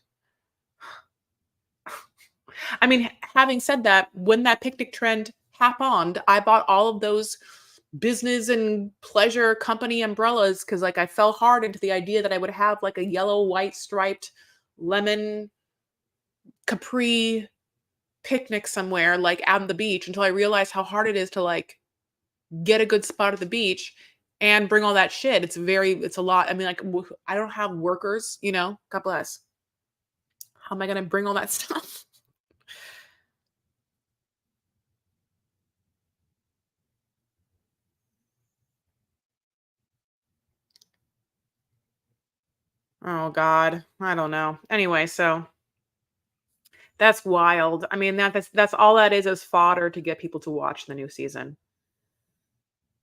I mean, having said that, when that picnic trend happened, I bought all of those business and pleasure company umbrellas because like I fell hard into the idea that I would have like a yellow, white striped lemon capri picnic somewhere like out on the beach until I realized how hard it is to like get a good spot at the beach and bring all that shit. It's a lot. I mean, like, I don't have workers, God bless. How am I going to bring all that stuff? Oh God. I don't know. Anyway, so that's wild. I mean, that's all that is fodder to get people to watch the new season.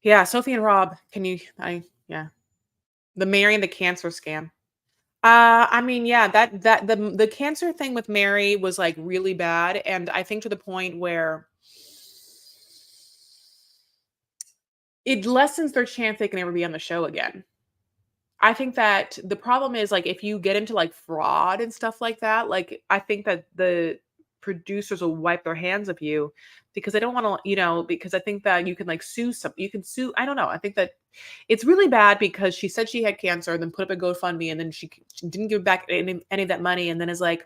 Yeah, Sophie and Rob, yeah. The Mary and the cancer scam. I mean, yeah, that the cancer thing with Mary was like really bad, and I think to the point where it lessens their chance they can ever be on the show again. I think that the problem is like if you get into like fraud and stuff like that, like I think that the producers will wipe their hands of you because they don't want to, because I think that you can like you can sue. I don't know. I think that it's really bad because she said she had cancer and then put up a GoFundMe and then she didn't give back any of that money and then is like,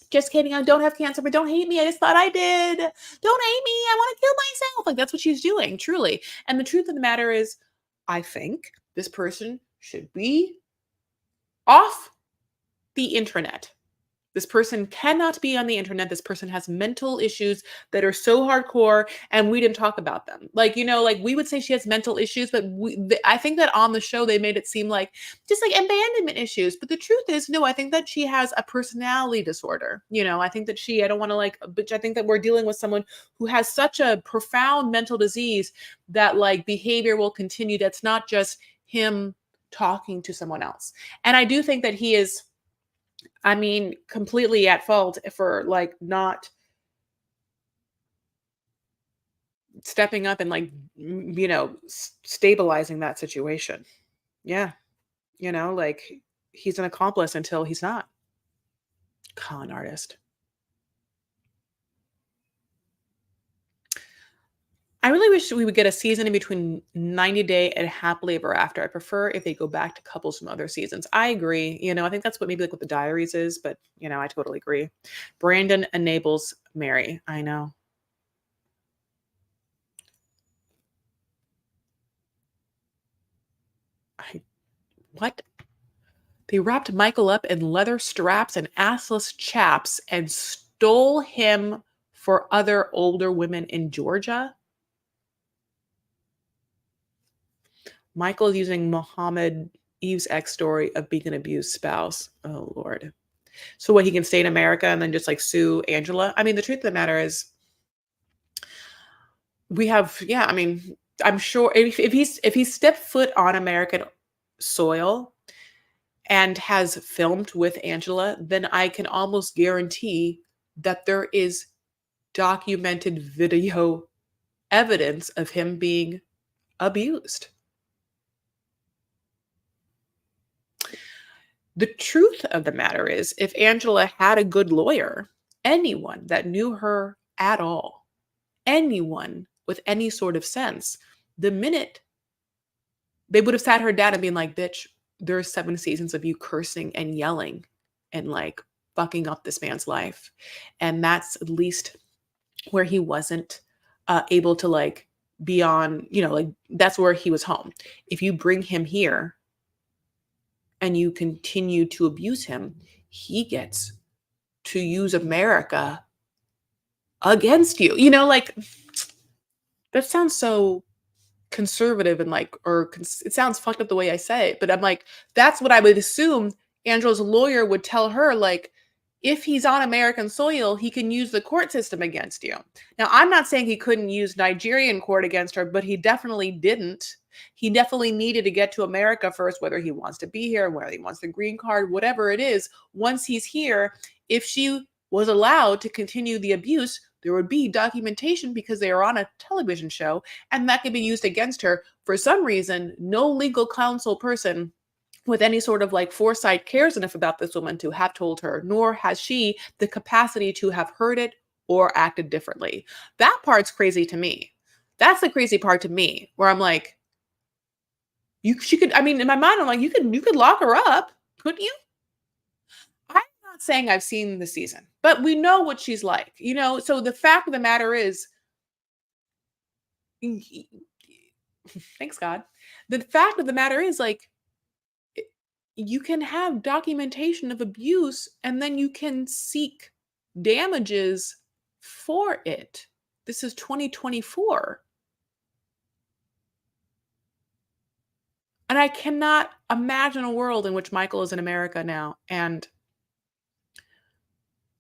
just kidding, I don't have cancer, but don't hate me. I just thought I did. Don't hate me. I want to kill myself. Like that's what she's doing, truly. And the truth of the matter is, I think this person should be off the internet. This person cannot be on the internet. This person has mental issues that are so hardcore, and we didn't talk about them. Like, like we would say she has mental issues, but I think that on the show they made it seem like just like abandonment issues. But the truth is, no, I think that she has a personality disorder. I think that I don't want to like, but I think that we're dealing with someone who has such a profound mental disease that like behavior will continue. That's not just him talking to someone else. And I do think that he is, I mean, completely at fault for like not stepping up and like, stabilizing that situation. Yeah. Like he's an accomplice until he's not. Con artist. I really wish we would get a season in between 90 Day and Happily Ever After. I prefer if they go back to couples from other seasons. I agree. I think that's what maybe like what the Diaries is, but I totally agree. Brandon enables Mary. I know. I what? They wrapped Michael up in leather straps and assless chaps and stole him for other older women in Georgia. Michael is using Mohammed Eve's ex story of being an abused spouse. Oh Lord. So what, he can stay in America and then just like sue Angela? I mean, the truth of the matter is we have, yeah, I mean, I'm sure if he's stepped foot on American soil and has filmed with Angela, then I can almost guarantee that there is documented video evidence of him being abused. The truth of the matter is, if Angela had a good lawyer, anyone that knew her at all, anyone with any sort of sense, the minute they would have sat her down and been like, bitch, there's 7 seasons of you cursing and yelling and like fucking up this man's life. And that's at least where he wasn't able to like be on, like that's where he was home. If you bring him here and you continue to abuse him, he gets to use America against you. Like that sounds so conservative and like, it sounds fucked up the way I say it, but I'm like, that's what I would assume Angela's lawyer would tell her. Like, if he's on American soil, he can use the court system against you. Now, I'm not saying he couldn't use Nigerian court against her, but he definitely didn't. He definitely needed to get to America first, whether he wants to be here, whether he wants the green card, whatever it is. Once he's here, if she was allowed to continue the abuse, there would be documentation because they are on a television show, and that could be used against her. For some reason, no legal counsel person with any sort of like foresight cares enough about this woman to have told her, nor has she the capacity to have heard it or acted differently. That part's crazy to me. That's the crazy part to me, where I'm like, she could, I mean, in my mind, I'm like, you could lock her up, couldn't you? I'm not saying I've seen the season, but we know what she's like, So the fact of the matter is, thanks God. The fact of the matter is, like, you can have documentation of abuse and then you can seek damages for it. This is 2024. And I cannot imagine a world in which Michael is in America now and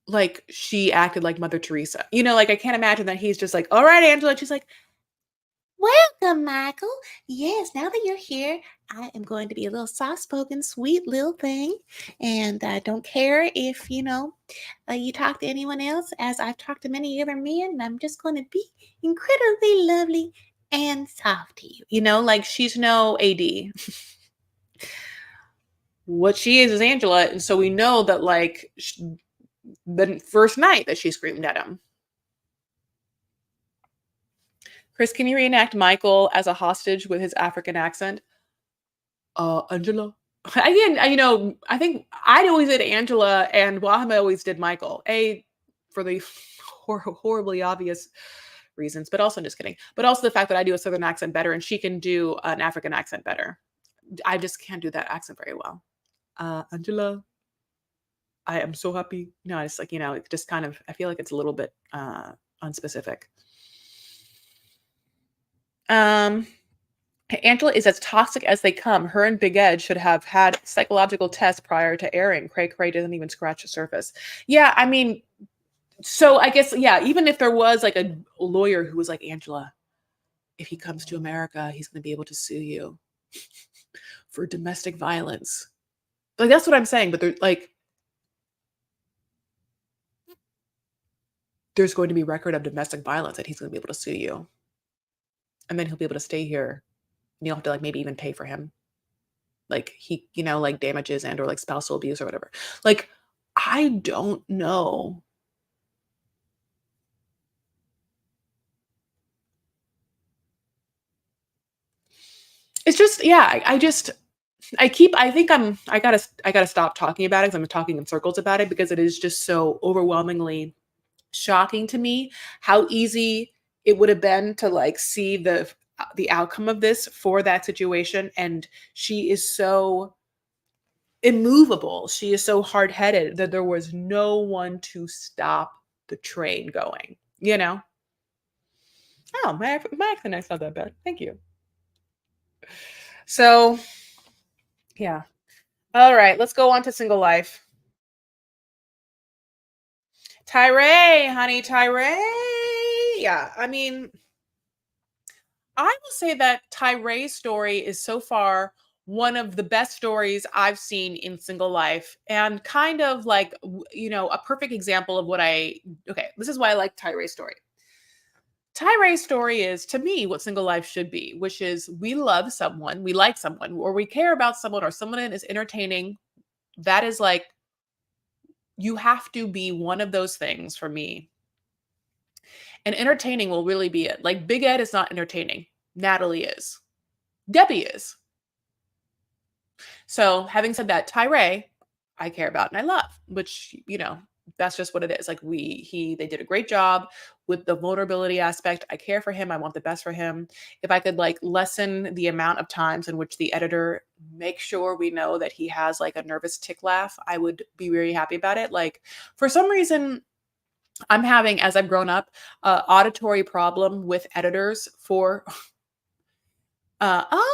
like she acted like Mother Teresa. Like I can't imagine that he's just like, all right, Angela. She's like, welcome, Michael. Yes, now that you're here, I am going to be a little soft spoken, sweet little thing. And I don't care if, you talk to anyone else, as I've talked to many other men, and I'm just going to be incredibly lovely and soft to you. Like she's no AD. What she is Angela. And so we know that, like, the first night that she screamed at him. Chris, can you reenact Michael as a hostage with his African accent? Angela. Again, I think I always did Angela and Wahama always did Michael. For the horribly obvious reasons, but also just kidding. But also the fact that I do a Southern accent better and she can do an African accent better. I just can't do that accent very well. Angela, I am so happy. No, it's like, it just kind of, I feel like it's a little bit unspecific. Angela is as toxic as they come. Her and Big Ed should have had psychological tests prior to airing. Cray doesn't even scratch the surface. Yeah, I mean, so I guess, yeah, even if there was like a lawyer who was like, Angela, if he comes to America, he's going to be able to sue you for domestic violence. Like, that's what I'm saying. But they're like, there's going to be record of domestic violence that he's going to be able to sue you. And then he'll be able to stay here. And you'll have to like maybe even pay for him. Like he, like damages and or like spousal abuse or whatever. Like, I don't know. It's just, yeah, I gotta stop talking about it because I'm talking in circles about it because it is just so overwhelmingly shocking to me how easy it would have been to like see the outcome of this for that situation. And she is so immovable. She is so hard-headed that there was no one to stop the train going, you know? Oh, my accent's not that bad. Thank you. So, yeah. All right, let's go on to single life. Tyree, honey, Tyree. Yeah, I mean, I will say that Tyree's story is so far one of the best stories I've seen in single life and kind of like, a perfect example of okay, this is why I like Tyree's story. Tyree's story is, to me, what single life should be, which is we love someone, we like someone, or we care about someone, or someone is entertaining. That is like, you have to be one of those things for me. And entertaining will really be it. Like, Big Ed is not entertaining. Natalie is. Debbie is. So, having said that, Tyree, I care about and I love, which, that's just what it is. Like, they did a great job with the vulnerability aspect. I care for him. I want the best for him. If I could like lessen the amount of times in which the editor makes sure we know that he has like a nervous tick laugh, I would be very happy about it. Like, for some reason, I'm having, as I've grown up, auditory problem with editors for, oh,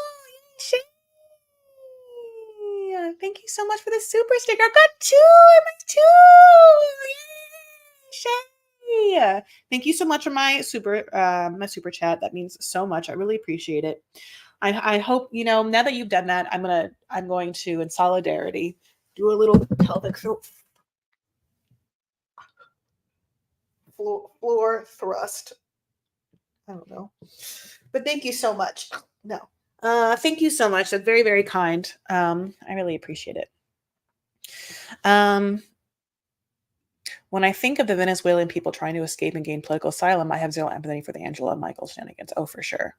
yeah, thank you so much for the super sticker. I got two. I got two. Yay. Thank you so much for my super chat. That means so much. I really appreciate it. I hope, now that you've done that, I'm going to, in solidarity, do a little pelvic floor thrust. I don't know. But thank you so much. No. Thank you so much. That's very, very kind. I really appreciate it. When I think of the Venezuelan people trying to escape and gain political asylum, I have zero empathy for the Angela Michael shenanigans. Oh, for sure.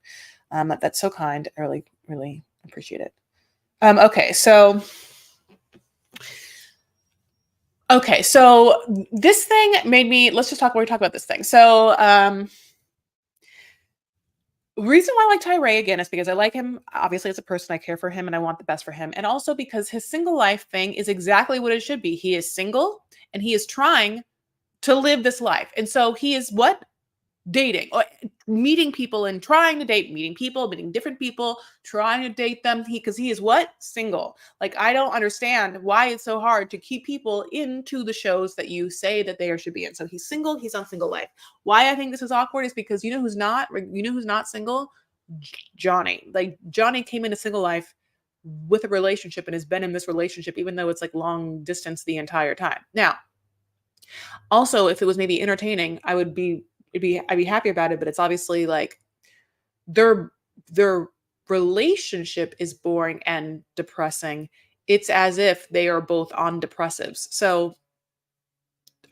That's so kind. I really, really appreciate it. Okay, so this thing made me. Let's just talk. We're talking about this thing. So, reason why I like Tyree again is because I like him. Obviously, as a person, I care for him and I want the best for him. And also because his single life thing is exactly what it should be. He is single and he is trying to live this life. And so he is what? Dating, or meeting people and trying to date, meeting different people, trying to date them. Because he is what? Single. Like, I don't understand why it's so hard to keep people into the shows that you say that they should be in. So he's single, he's on single life. Why I think this is awkward is because who's not single? Johnny. Like, Johnny came into single life with a relationship and has been in this relationship, even though it's like long distance the entire time. Now, also, if it was maybe entertaining, I'd be happy about it, but it's obviously like their relationship is boring and depressing. It's as if they are both on depressives. So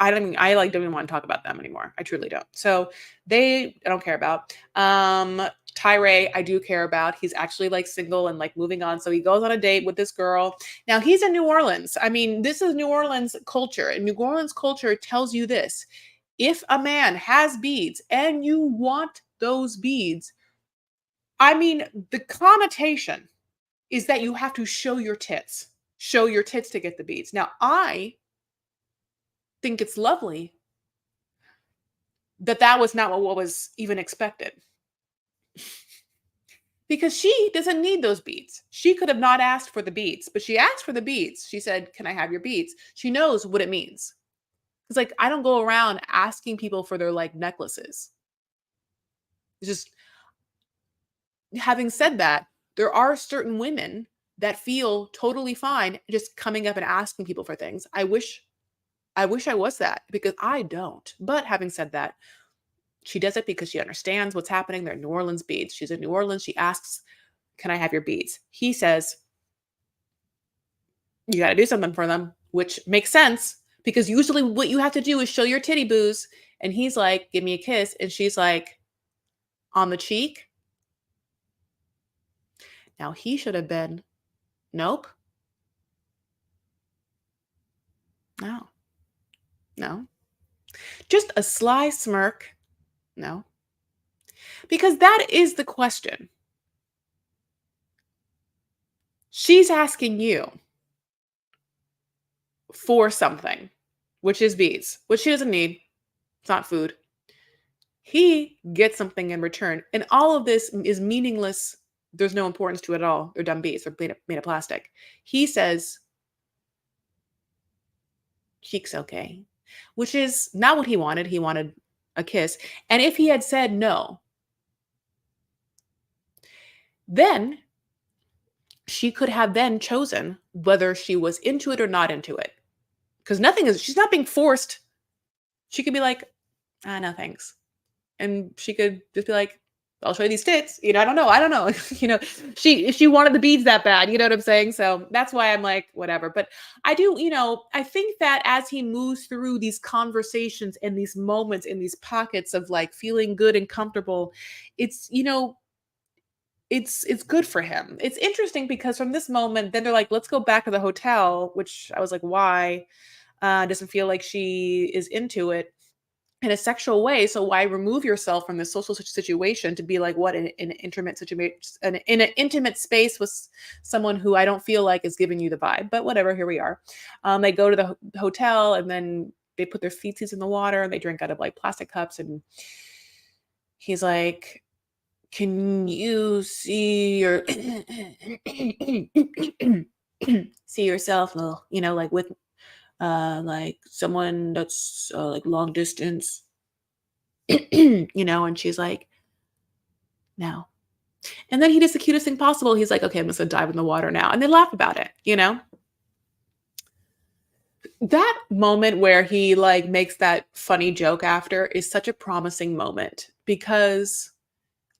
don't even want to talk about them anymore. I truly don't. So I don't care about. Tyree, I do care about. He's actually like single and like moving on. So he goes on a date with this girl. Now he's in New Orleans. I mean, this is New Orleans culture. And New Orleans culture tells you this. If a man has beads and you want those beads, I mean, the connotation is that you have to show your tits to get the beads. Now, I think it's lovely that was not what was even expected. Because she doesn't need those beads. She could have not asked for the beads, but she asked for the beads. She said, "Can I have your beads?" She knows what it means. It's like, I don't go around asking people for their like necklaces. It's just, having said that, there are certain women that feel totally fine just coming up and asking people for things. I wish I was that, because I don't. But having said that, she does it because she understands what's happening. They're New Orleans beads. She's in New Orleans. She asks, "Can I have your beads?" He says, "You got to do something for them," which makes sense because usually what you have to do is show your titty boos. And he's like, "Give me a kiss." And she's like, "On the cheek?" Now he should have been, nope, no, no. Just a sly smirk, no. Because that is the question. She's asking you for something, which is beads, which she doesn't need. It's not food. He gets something in return. And all of this is meaningless. There's no importance to it at all. They're dumb beads. They're made of plastic. He says, cheeks okay, which is not what he wanted. He wanted a kiss. And if he had said no, then she could have then chosen whether she was into it or not into it. Because she's not being forced. She could be like, ah, no, thanks. And she could just be like, I'll show you these tits. I don't know. I don't know. She wanted the beads that bad. You know what I'm saying? So that's why I'm like, whatever. But I do, I think that as he moves through these conversations and these moments in these pockets of like feeling good and comfortable, it's, it's good for him. It's interesting because from this moment, then they're like, let's go back to the hotel, which I was like, why? Doesn't feel like she is into it in a sexual way. So why remove yourself from this social situation to be like what in an intimate situation, in an intimate space with someone who I don't feel like is giving you the vibe. But whatever, here we are. They go to the hotel and then they put their feetsies in the water and they drink out of like plastic cups. And he's like, "Can you see your see yourself, well, like with like someone that's like long distance?" And she's like, no. And then he does the cutest thing possible. He's like, okay, I'm just gonna dive in the water now. And they laugh about it. That moment where he like makes that funny joke after is such a promising moment because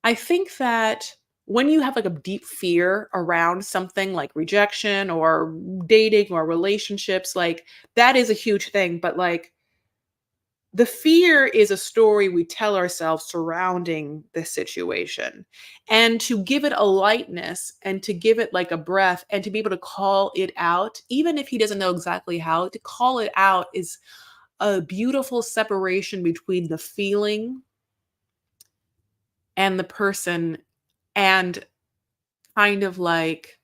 I think that when you have like a deep fear around something like rejection or dating or relationships, like that is a huge thing. But like the fear is a story we tell ourselves surrounding this situation. And to give it a lightness and to give it like a breath and to be able to call it out, even if he doesn't know exactly how, to call it out is a beautiful separation between the feeling and the person, and kind of like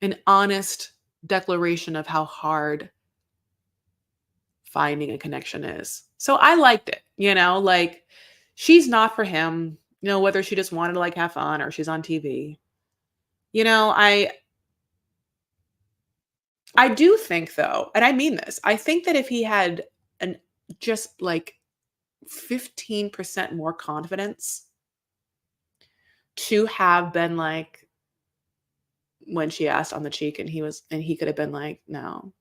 an honest declaration of how hard finding a connection is. So I liked it, like she's not for him, whether she just wanted to like have fun or she's on TV. You know, I I do think though, and I mean this, I think that if he had an just like 15% more confidence to have been like when she asked on the cheek and he could have been like, no.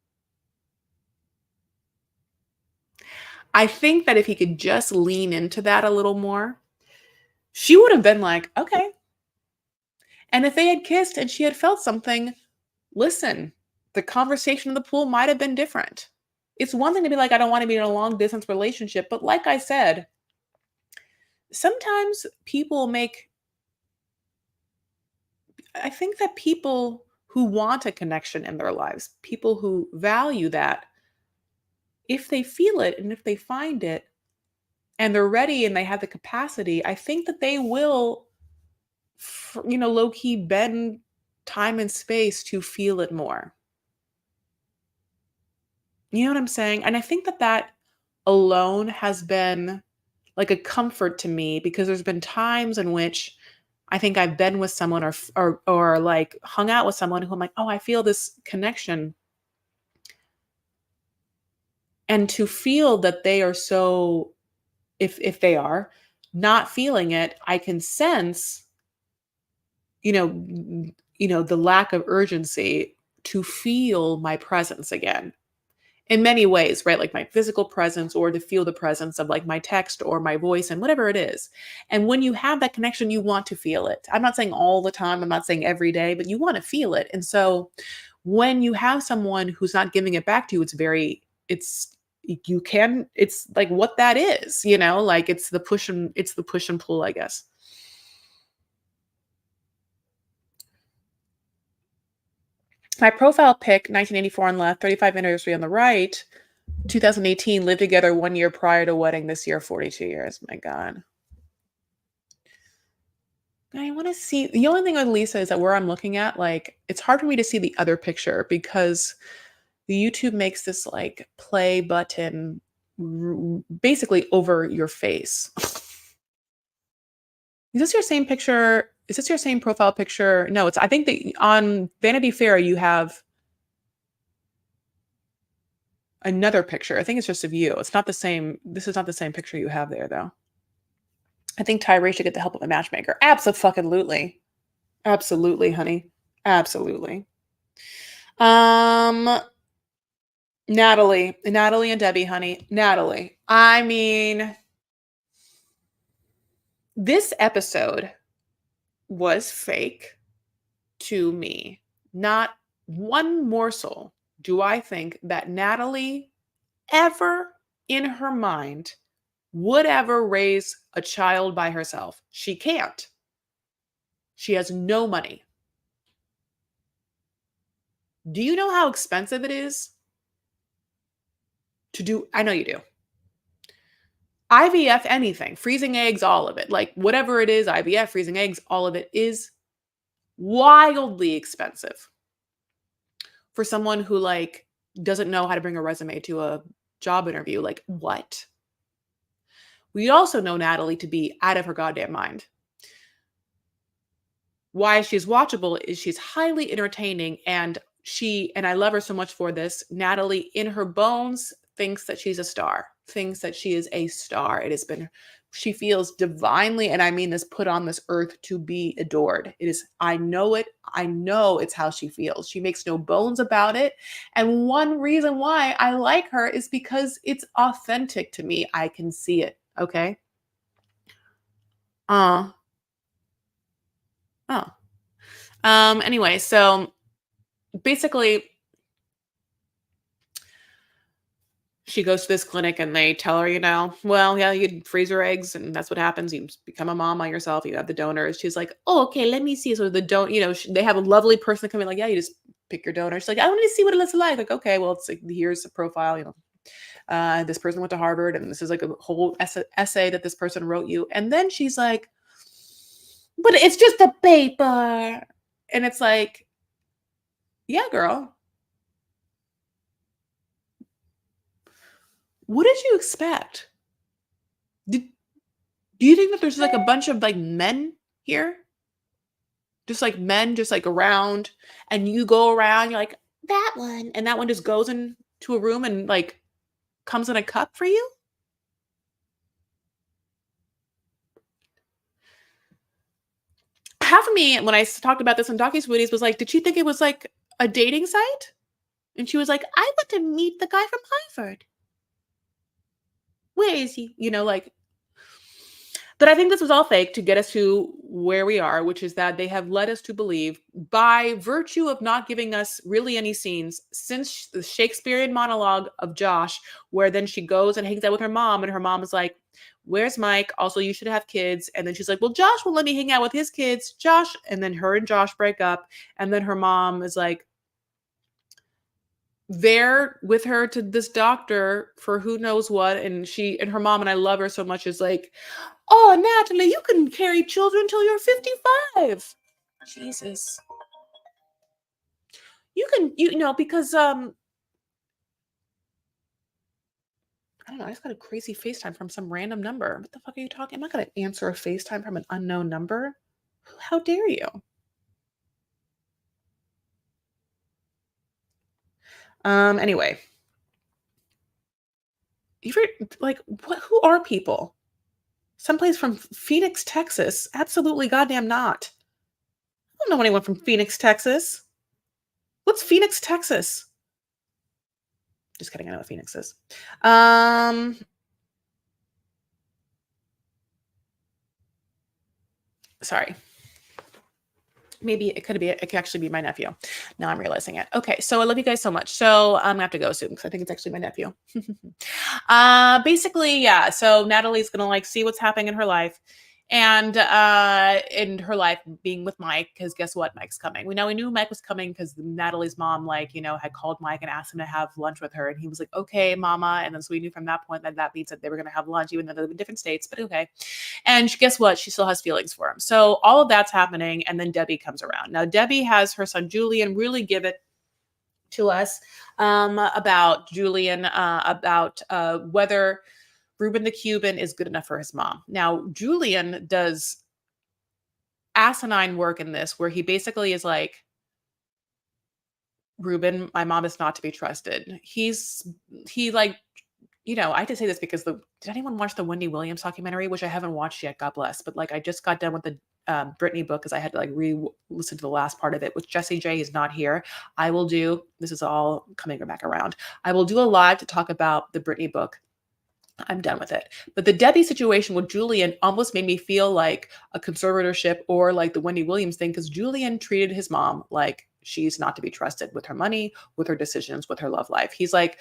I think that if he could just lean into that a little more, she would have been like, okay. And if they had kissed and she had felt something, listen, the conversation in the pool might have been different. It's one thing to be like, I don't want to be in a long distance relationship. But like I said, sometimes I think that people who want a connection in their lives, people who value that, if they feel it and if they find it and they're ready and they have the capacity, I think that they will, low key bend time and space to feel it more. You know what I'm saying? And I think that that alone has been like a comfort to me because there's been times in which I think I've been with someone or like hung out with someone who I'm like, "Oh, I feel this connection." And to feel that they are so, if they are not feeling it, I can sense, the lack of urgency to feel my presence again. In many ways, right? Like my physical presence or to feel the presence of like my text or my voice and whatever it is. And when you have that connection, you want to feel it. I'm not saying all the time, I'm not saying every day, but you want to feel it. And so when you have someone who's not giving it back to you, it's like what that is, like it's the push and pull, I guess. My profile pic, 1984 on left, 35th anniversary on the right, 2018, lived together 1 year prior to wedding, this year 42 years. My God. I want to see. The only thing with Lisa is that where I'm looking at, like, it's hard for me to see the other picture because the YouTube makes this like play button basically over your face. Is this your same picture? Is this your same profile picture? No, it's, I think that on Vanity Fair you have another picture. I think it's just of you. It's not the same. This is not the same picture you have there, though. I think Tyree should get the help of a matchmaker. Absolutely. Absolutely, honey. Absolutely. Natalie and Debbie, honey. Natalie. I mean, this episode was fake to me. Not one morsel do I think that Natalie ever in her mind would ever raise a child by herself. She can't. She has no money. Do you know how expensive it is to do? I know you do. IVF, anything, freezing eggs, all of it, like whatever it is, IVF, freezing eggs, all of it is wildly expensive for someone who like doesn't know how to bring a resume to a job interview. Like, what? We also know Natalie to be out of her goddamn mind. Why she's watchable is she's highly entertaining, and I love her so much for this. Natalie, in her bones, thinks that she's a star, thinks that she is a star. It has been, she feels divinely, and I mean this, put on this earth to be adored. It is, I know it. I know it's how she feels. She makes no bones about it. And one reason why I like her is because it's authentic to me. I can see it. Okay. Oh. Anyway, so basically she goes to this clinic and they tell her, well, yeah, you freeze your eggs and that's what happens. You become a mom by yourself. You have the donors. She's like, oh, okay, let me see. So the they have a lovely person come in like, yeah, you just pick your donor. She's like, I want to see what it looks like. Like, okay, well, it's like, here's a profile, this person went to Harvard and this is like a whole essay that this person wrote you. And then she's like, but it's just a paper. And it's like, yeah, girl. What did you expect? Do you think that there's like a bunch of like men here? Just like men, just like around, and you go around, you're like, that one, and that one just goes into a room and like comes in a cup for you? Half of me, when I talked about this on Docu Sweeties, was like, did she think it was like a dating site? And she was like, I want to meet the guy from Harvard. Where is he? But I think this was all fake to get us to where we are, which is that they have led us to believe, by virtue of not giving us really any scenes since the Shakespearean monologue of Josh, where then she goes and hangs out with her mom, and her mom is like, where's Mike? Also, you should have kids. And then she's like, well, Josh won't let me hang out with his kids. Josh. And then her and Josh break up. And then her mom is like, there with her to this doctor for who knows what. And she and her mom, and I love her so much, is like, oh, Natalie, you can carry children until you're 55. Jesus. You can, because I don't know, I just got a crazy FaceTime from some random number. What the fuck are you talking? I'm not gonna answer a FaceTime from an unknown number. How dare you? Anyway. Who are people? Someplace from Phoenix, Texas? Absolutely goddamn not. I don't know anyone from Phoenix, Texas. What's Phoenix, Texas? Just kidding, I know what Phoenix is. Sorry. Maybe it could actually be my nephew. Now I'm realizing it. Okay, so I love you guys so much. So I'm gonna have to go soon because I think it's actually my nephew. Basically, yeah. So Natalie's gonna like see what's happening in her life, and in her life being with Mike, because guess what, Mike's coming. We knew Mike was coming because Natalie's mom, like, had called Mike and asked him to have lunch with her, and he was like, okay, mama. And then so we knew from that point that means that they were going to have lunch, even though they live in different states, but okay. And guess what, she still has feelings for him. So all of that's happening, and then Debbie comes around. Now Debbie has her son Julian really give it to us about Julian, about whether Ruben the Cuban is good enough for his mom. Now, Julian does asinine work in this where he basically is like, Ruben, my mom is not to be trusted. He like, I have to say this because did anyone watch the Wendy Williams documentary, which I haven't watched yet, God bless, but like I just got done with the Britney book because I had to like listen to the last part of it, which Jesse J is not here. I will do, this is all coming back around. I will do a live to talk about the Britney book. I'm done with it. But the Debbie situation with Julian almost made me feel like a conservatorship or like the Wendy Williams thing, because Julian treated his mom like she's not to be trusted with her money, with her decisions, with her love life. He's like,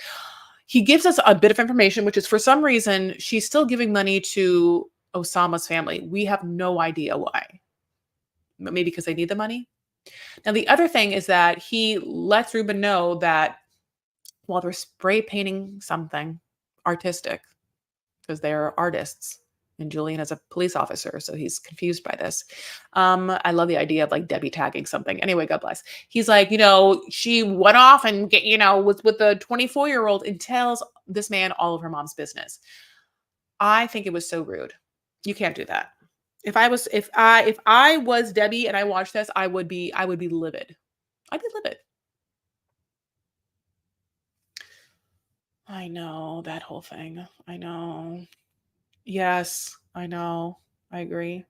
he gives us a bit of information, which is for some reason, she's still giving money to Osama's family. We have no idea why. Maybe because they need the money. Now, the other thing is that he lets Ruben know that while they're spray painting something artistic, because they're artists, and Julian is a police officer, so he's confused by this. I love the idea of like Debbie tagging something. Anyway, God bless. He's like, she went off and was with the 24-year-old and tells this man all of her mom's business. I think it was so rude. You can't do that. If I was Debbie and I watched this, I would be livid. I'd be livid. I know that whole thing. I know. Yes, I know. I agree.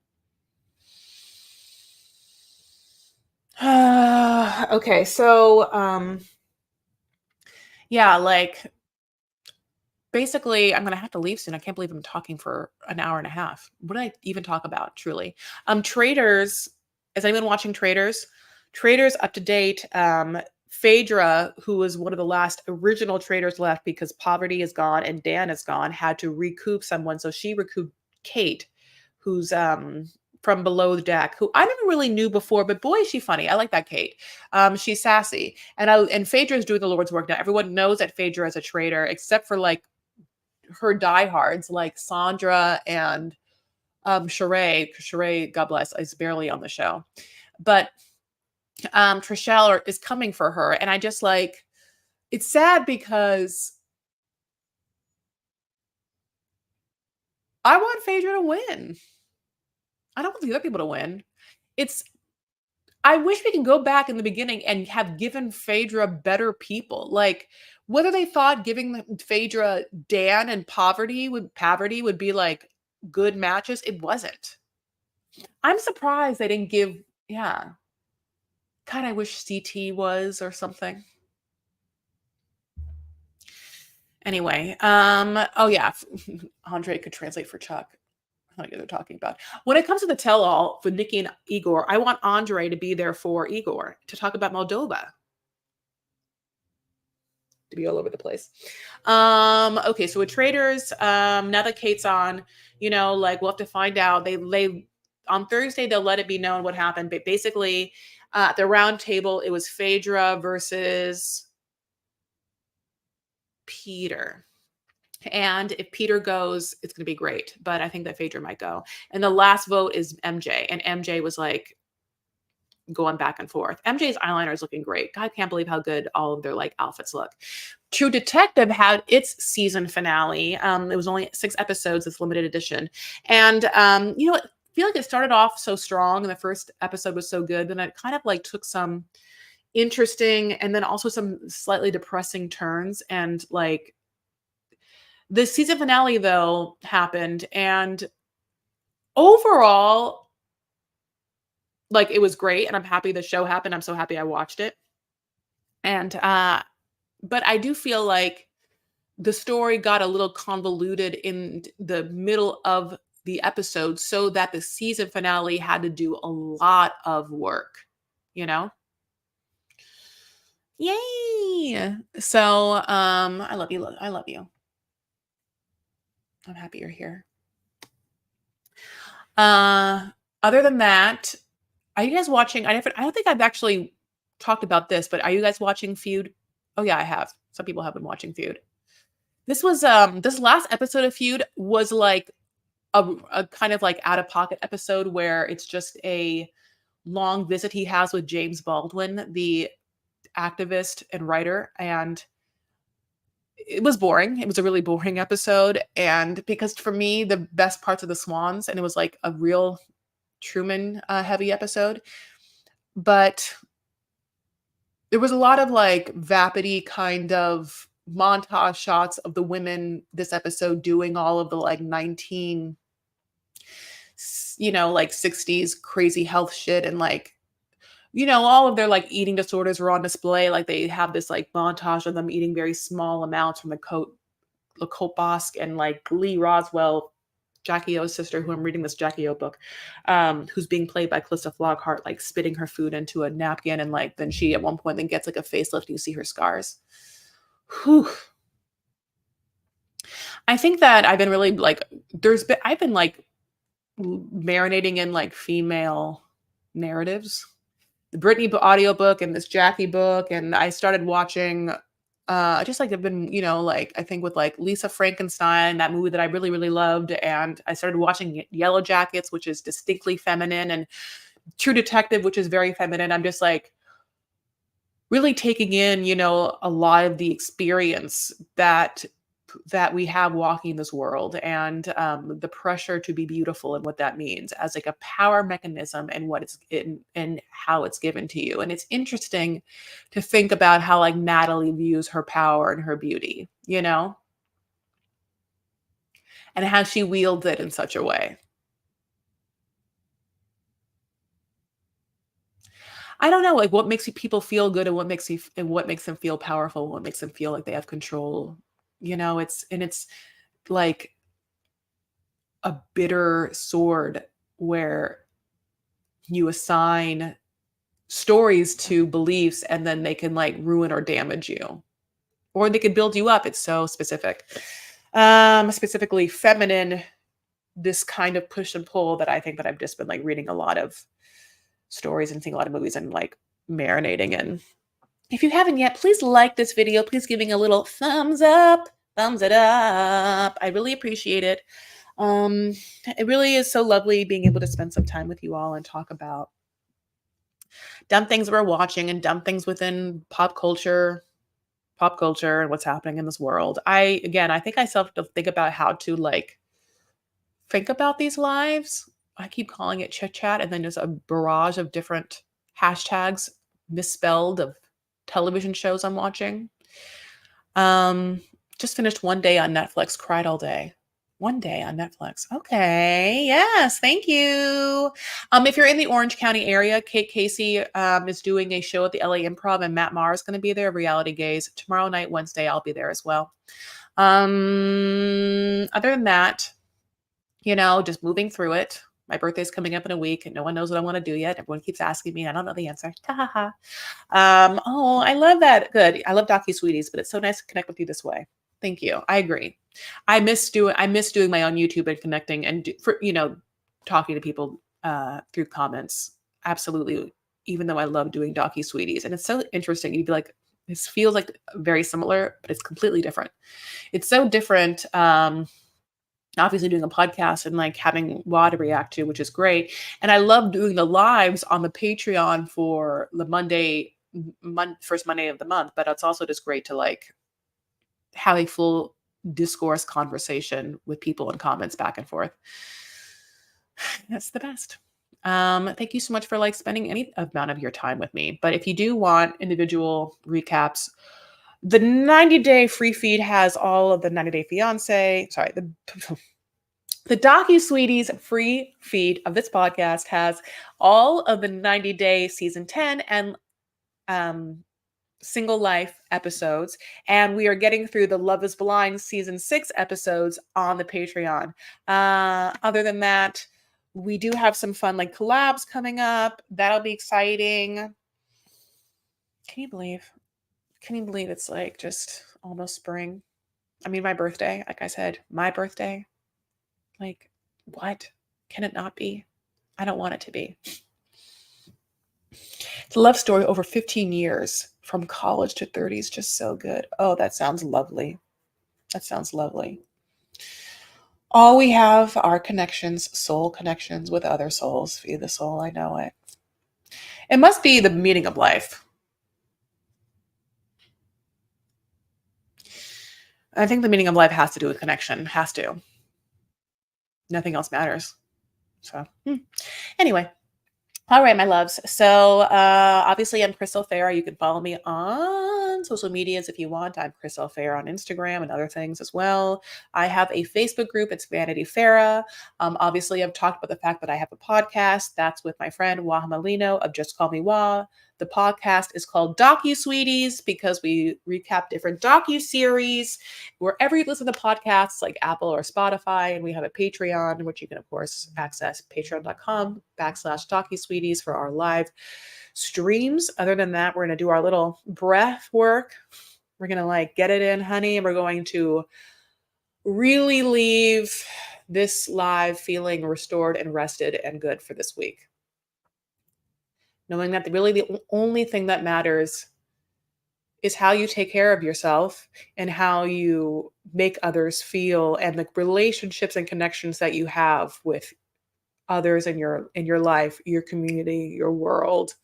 Okay, so yeah, like basically I'm gonna have to leave soon. I can't believe I'm talking for an hour and a half. What did I even talk about, truly? Traders, is anyone watching Traders? Traders up to date. Phaedra, who was one of the last original traders left because Poverty is gone and Dan is gone, had to recoup someone. So she recouped Kate, who's from Below the Deck, who I never really knew before, but boy, is she funny. I like that Kate. She's sassy. And Phaedra is doing the Lord's work now. Everyone knows that Phaedra is a traitor, except for like her diehards like Sandra and Sheree. Sheree, God bless, is barely on the show. But Trishelle is coming for her. And I just like, it's sad because I want Phaedra to win. I don't want the other people to win. I wish we can go back in the beginning and have given Phaedra better people. Like whether they thought giving Phaedra Dan and Poverty would be like good matches, it wasn't. I'm surprised they didn't give, yeah. God, I wish CT was or something. Anyway, oh yeah, Andre could translate for Chuck. I don't know what they're talking about. When it comes to the tell-all for Nikki and Igor, I want Andre to be there for Igor to talk about Moldova. To be all over the place. Okay, so with Traders, now that Kate's on, like we'll have to find out. They on Thursday they'll let it be known what happened. But basically, at the round table, it was Phaedra versus Peter. And if Peter goes, it's going to be great. But I think that Phaedra might go. And the last vote is MJ. And MJ was like going back and forth. MJ's eyeliner is looking great. God, I can't believe how good all of their like outfits look. True Detective had its season finale. It was only 6 episodes, this limited edition. And, I feel like it started off so strong and the first episode was so good. Then it kind of like took some interesting and then also some slightly depressing turns. And like, the season finale, though, happened, and overall, like, it was great, and I'm happy the show happened. I'm so happy I watched it. And, but I do feel like the story got a little convoluted in the middle of the episode so that the season finale had to do a lot of work, you know? Yay! So, I love you. I love you. I'm happy you're here. Uh, Other than that, are you guys watching I don't think I've actually talked about this, but are you guys watching Feud? Oh, yeah, I have. Some people have been watching Feud. This last episode of Feud was like a kind of like out of pocket episode where it's just a long visit he has with James Baldwin, the activist and writer, and it was boring. It was a really boring episode, and because for me, the best parts of the Swans, and it was like a real Truman heavy episode, but there was a lot of like vapid kind of montage shots of the women this episode doing all of the like 60s crazy health shit, and like all of their like eating disorders were on display. Like they have this like montage of them eating very small amounts from the Colt Bosk and like Lee Roswell, Jackie O's sister, who I'm reading this Jackie O book, who's being played by Calista Flockhart, like spitting her food into a napkin, and like then she at one point then gets like a facelift. And you see her scars. Whew. I think that I've been really like I've been like marinating in like female narratives, the Britney audiobook and this Jackie book, and I started watching just like I've been, like I think with like Lisa Frankenstein, that movie that I really, really loved. And I started watching Yellow Jackets, which is distinctly feminine, and True Detective, which is very feminine. I'm just like really taking in, a lot of the experience that we have walking this world, and the pressure to be beautiful and what that means as like a power mechanism, and what it's in and how it's given to you. And it's interesting to think about how like Natalie views her power and her beauty, and how she wields it in such a way. I don't know, like what makes people feel good, and and what makes them feel powerful, and what makes them feel like they have control. It's like a bitter sword where you assign stories to beliefs, and then they can like ruin or damage you, or they can build you up. It's so specific. Specifically feminine, this kind of push and pull that I think that I've just been like reading a lot of stories and seeing a lot of movies and like marinating in. If you haven't yet, please like this video. Please giving a little thumbs up, thumbs it up. I really appreciate it. Um, it really is so lovely being able to spend some time with you all and talk about dumb things we're watching and dumb things within pop culture and what's happening in this world. I think I still have to think about how to like think about these lives. I keep calling it chit chat, and then there's a barrage of different hashtags misspelled of television shows I'm watching. Um, just finished One Day on Netflix, cried all day. One Day on Netflix. Okay. Yes. Thank you. If you're in the Orange County area, Kate Casey is doing a show at the LA Improv, and Matt Maher is going to be there. Reality Gaze tomorrow night, Wednesday. I'll be there as well. Other than that, just moving through it. My birthday's coming up in a week, and no one knows what I want to do yet. Everyone keeps asking me, and I don't know the answer. Ha ha ha. Oh, I love that. Good. I love Docu Sweeties, but it's so nice to connect with you this way. Thank you. I agree. I miss doing my own YouTube and connecting and talking to people through comments. Absolutely. Even though I love doing Docu Sweeties, and it's so interesting. You'd be like, this feels like very similar, but it's completely different. It's so different. Obviously doing a podcast and like having WA to react to, which is great. And I love doing the lives on the Patreon for the first Monday of the month, but it's also just great to like have a full discourse conversation with people and comments back and forth. That's the best. Thank you so much for like spending any amount of your time with me. But if you do want individual recaps, the 90-day free feed has all of the 90-day fiance. Sorry, the Docu Sweeties free feed of this podcast has all of the 90-day season 10 and single life episodes. And we are getting through the Love is Blind season 6 episodes on the Patreon. Other than that, we do have some fun like collabs coming up. That'll be exciting. Can you believe it's like just almost spring? I mean, my birthday, like I said, my birthday. Like, what? Can it not be? I don't want it to be. It's a love story over 15 years from college to 30s. Just so good. Oh, that sounds lovely. That sounds lovely. All we have are connections, soul connections with other souls. Feed the soul, I know it. It must be the meaning of life. I think the meaning of life has to do with connection. Has to. Nothing else matters. So, anyway. All right, my loves. So, obviously, I'm Crystal Fair. You can follow me on social medias if you want. I'm Crystal Fair on Instagram and other things as well. I have a Facebook group. It's Vanity Farah. Obviously, I've talked about the fact that I have a podcast. That's with my friend Wah Malino of Just Call Me Wah. The podcast is called Docu Sweeties because we recap different docu series wherever you listen to podcasts like Apple or Spotify. And we have a Patreon, which you can, of course, access patreon.com/DocuSweeties for our live streams. Other than that, we're going to do our little breath work. We're going to get it in, honey. And we're going to really leave this live feeling restored and rested and good for this week. Knowing that really the only thing that matters is how you take care of yourself and how you make others feel, and the relationships and connections that you have with others in your life, your community, your world.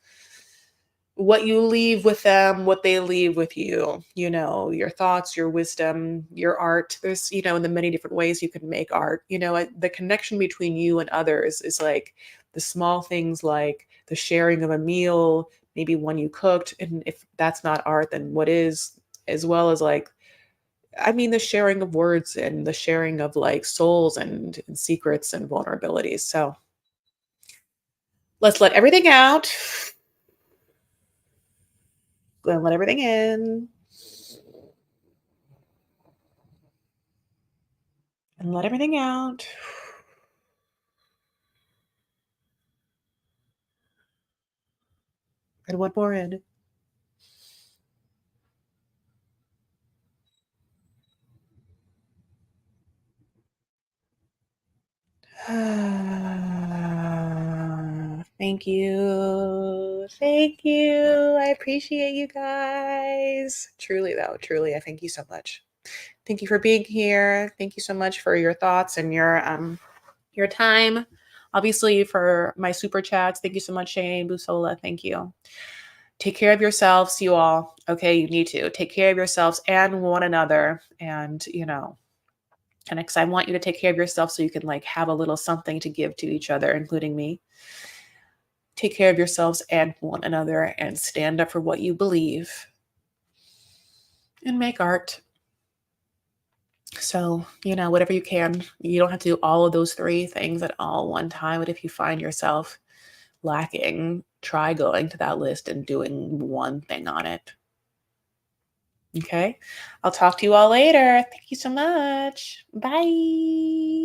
What you leave with them, what they leave with you, your thoughts, your wisdom, your art. There's, in the many different ways you can make art. The connection between you and others is like the small things, like the sharing of a meal, maybe one you cooked. And if that's not art, then what is? As well as the sharing of words and the sharing of souls and secrets and vulnerabilities. So let's let everything out. Let everything in. And let everything out. And one more in. Thank you. Thank you. I appreciate you guys. Truly, though, truly, I thank you so much. Thank you for being here. Thank you so much for your thoughts and your time. Obviously, for my super chats, thank you so much, Shane Busola. Thank you. Take care of yourselves, you all. Okay, you need to take care of yourselves and one another. And and because I want you to take care of yourself so you can have a little something to give to each other, including me. Take care of yourselves and one another and stand up for what you believe and make art. So, whatever you can. You don't have to do all of those three things at all one time. But if you find yourself lacking, try going to that list and doing one thing on it. Okay? I'll talk to you all later. Thank you so much. Bye.